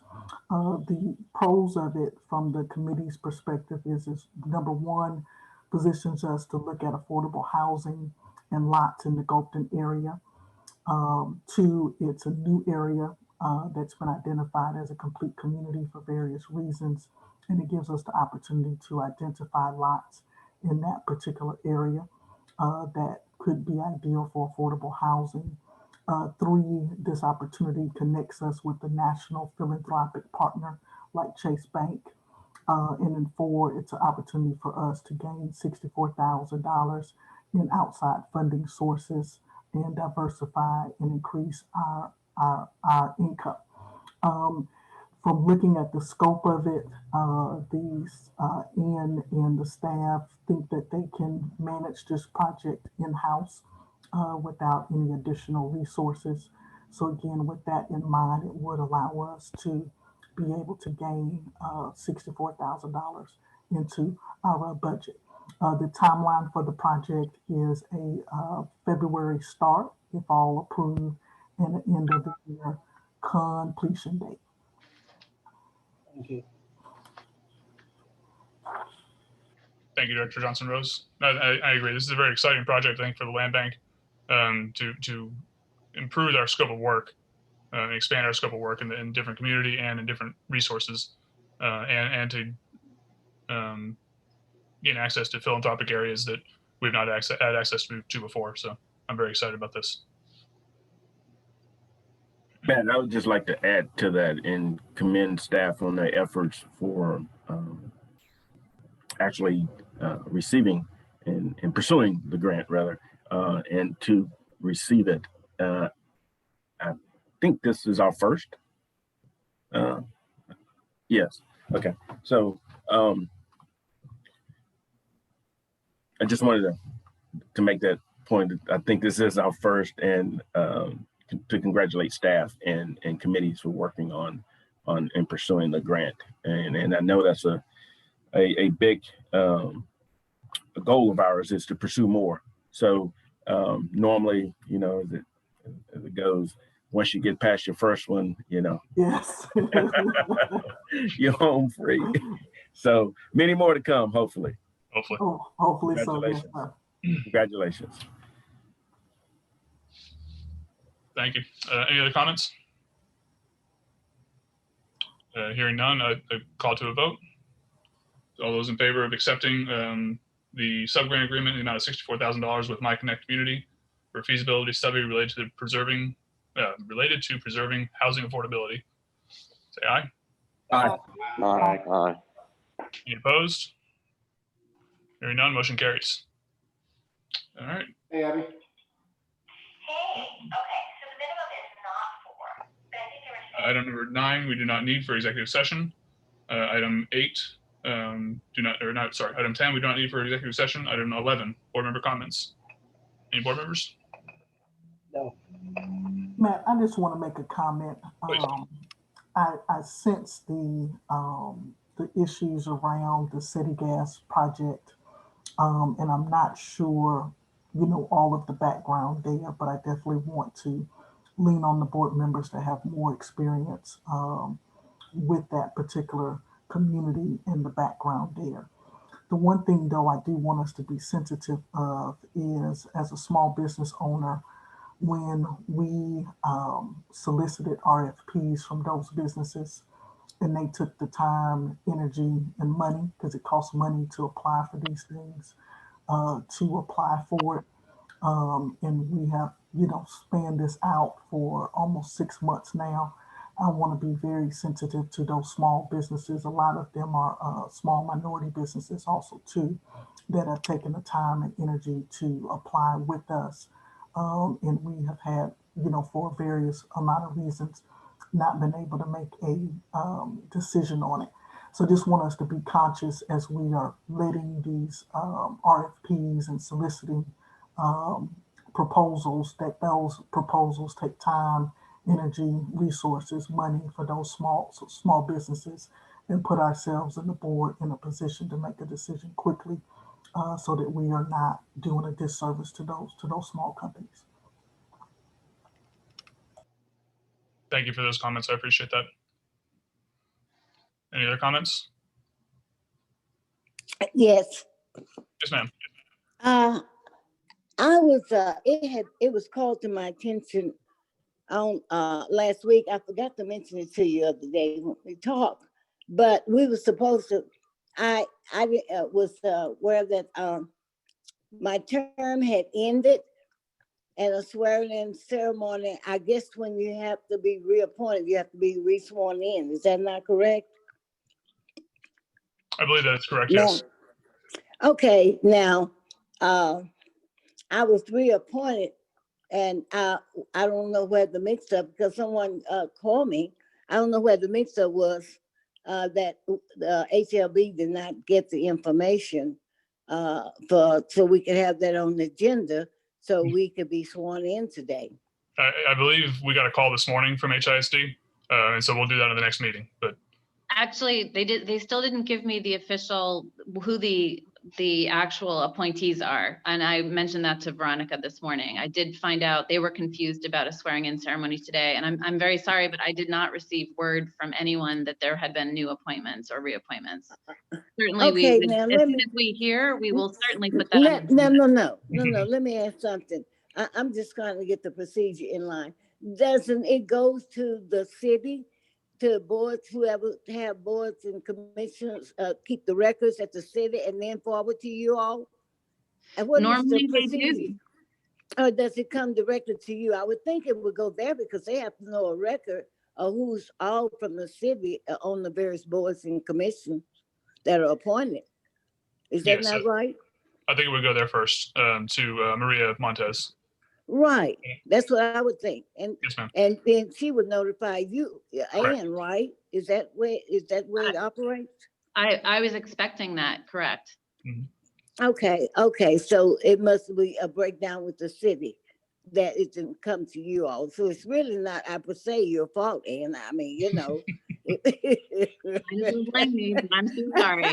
The pros of it from the committee's perspective is number one, positions us to look at affordable housing and lots in the Gulfton area. Two, it's a new area that's been identified as a complete community for various reasons, and it gives us the opportunity to identify lots in that particular area that could be ideal for affordable housing. Three, this opportunity connects us with the national philanthropic partner like Chase Bank. And then four, it's an opportunity for us to gain $64,000 in outside funding sources and diversify and increase our income. From looking at the scope of it, Ian and the staff think that they can manage this project in-house without any additional resources. So again, with that in mind, it would allow us to be able to gain $64,000 into our budget. The timeline for the project is a February start, if all approved, and an end of the year completion date. Thank you. Thank you, Director Johnson Rose. I agree. This is a very exciting project, I think, for the land bank to improve our scope of work, expand our scope of work in different community and in different resources, and to gain access to philanthropic areas that we've not had access to before. So I'm very excited about this. Man, I would just like to add to that and commend staff on their efforts for actually receiving and pursuing the grant, rather, and to receive it. I think this is our first. Yes. Okay. So I just wanted to make that point. I think this is our first, and to congratulate staff and committees for working on and pursuing the grant. And I know that's a big a goal of ours is to pursue more. So normally, you know, as it goes, once you get past your first one, you know, yes, you're home free. So many more to come, hopefully. Hopefully. Oh, hopefully so. Yes, sir. Congratulations. Thank you. Any other comments? Hearing none, I call to a vote. All those in favor of accepting the subgrant agreement in the amount of $64,000 with My Connect Community for a feasibility study related to preserving housing affordability, say aye. Aye. Aye. Aye. Any opposed? Hearing none, motion carries. All right. Hey, Abby. Item number 9, we do not need for executive session. Item 8, item 10, we do not need for executive session. Item 11, board member comments. Any board members? No. Matt, I just want to make a comment. I sense the issues around the city gas project, and I'm not sure, you know, all of the background there, but I definitely want to lean on the board members that have more experience with that particular community in the background there. The one thing though I do want us to be sensitive of is, as a small business owner, when we solicited RFPs from those businesses and they took the time, energy, and money, because it costs money to apply for these things, to apply for it. And we have, spanned this out for almost 6 months now. I want to be very sensitive to those small businesses. A lot of them are small minority businesses also too, that have taken the time and energy to apply with us. And we have had, for various amount of reasons, not been able to make a decision on it. So just want us to be conscious as we are letting these RFPs and soliciting proposals, that those proposals take time, energy, resources, money for those small businesses, and put ourselves and the board in a position to make a decision quickly, so that we are not doing a disservice to those small companies. Thank you for those comments. I appreciate that. Any other comments? Yes. Yes, ma'am. I was it was called to my attention on last week. I forgot to mention it to you the other day when we talked, but we were supposed to. I was aware that my term had ended, and a swearing-in ceremony. I guess when you have to be reappointed, you have to be re-sworn in. Is that not correct? I believe that is correct. Yes. Okay. Now, I was reappointed, and I don't know where the mix-up, because someone called me. I don't know where the mix-up was, that the HLB did not get the information so we could have that on the agenda, so we could be sworn in today. I believe we got a call this morning from HISD, and so we'll do that in the next meeting. But Actually, they still didn't give me the official, who the actual appointees are. And I mentioned that to Veronica this morning. I did find out they were confused about a swearing in ceremony today. And I'm very sorry, but I did not receive word from anyone that there had been new appointments or reappointments. Certainly, Okay, as soon as we hear, we will certainly put that on. No. Let me ask something. I'm just trying to get the procedure in line. Doesn't it go to the city, to boards, whoever have boards and commissions, keep the records at the city and then forward to you all? And what Normally is the they do. procedure? Or does it come directly to you? I would think it would go there, because they have to know a record of who's all from the city on the various boards and commissions that are appointed. Is that not right? I think it would go there first, to Maria Montez. Right. That's what I would think. And Yes, ma'am. and then she would notify you, Correct. Ann, right? Is that where it operates? I was expecting that, correct. Okay. So it must be a breakdown with the city that it didn't come to you all. So it's really not, I per se, your fault, Ann. I mean, I don't blame me, but I'm so sorry.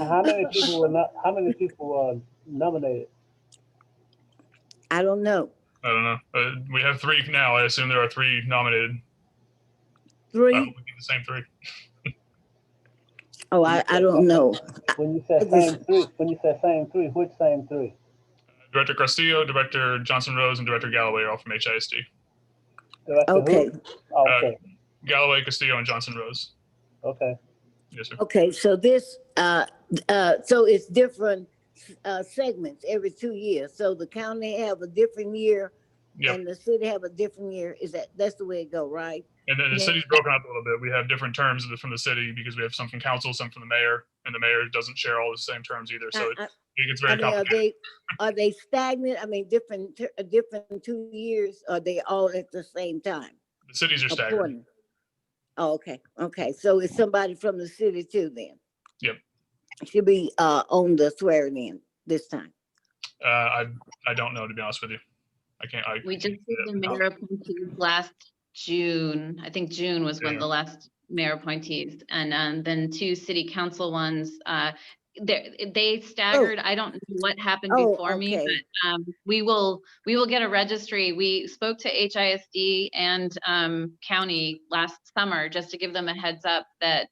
How many people were nominated? I don't know. I don't know. We have 3 now. I assume there are 3 nominated. 3? We get the same 3. Oh, I don't know. When you say same 3, which same 3? Director Castillo, Director Johnson Rose, and Director Galloway are all from HISD. Okay. Okay. Galloway, Castillo, and Johnson Rose. Okay. Yes, sir. Okay, so this so it's different segments every 2 years. So the county have a different year, and the city have a different year. That's the way it go, right? And then the city's broken up a little bit. We have different terms from the city, because we have some from council, some from the mayor, and the mayor doesn't share all the same terms either. So it gets very complicated. Are they stagnant? I mean, different 2 years? Or are they all at the same time? The cities are staggered. Oh, okay. So it's somebody from the city too then? Yep. Should be on the swearing in this time. I don't know, to be honest with you. We just did the mayor appointees last June. I think June was when the last mayor appointees, and then 2 city council ones. They staggered. I don't know what happened before me, but we will get a registry. We spoke to HISD and county last summer just to give them a heads up that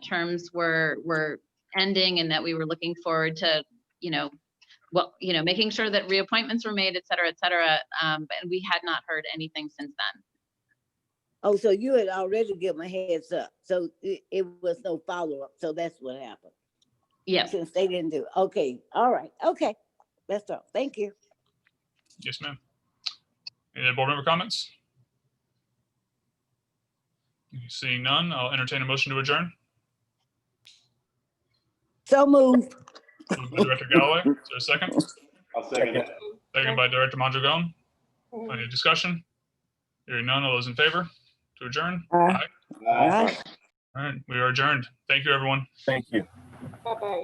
terms were ending and that we were looking forward to, making sure that reappointments were made, et cetera, et cetera. But we had not heard anything since then. Oh, so you had already given a heads up. So it was no follow-up. So that's what happened. Yes. Since they didn't do it. Okay. All right. Okay. That's all. Thank you. Yes, ma'am. Any other board member comments? Seeing none, I'll entertain a motion to adjourn. So moved. Moved by Director Galloway. Is there a second? I'll second it. Second by Director Mondragon. Any discussion? Hearing none, all those in favor to adjourn? Aye. All right, we are adjourned. Thank you, everyone. Thank you. Bye-bye.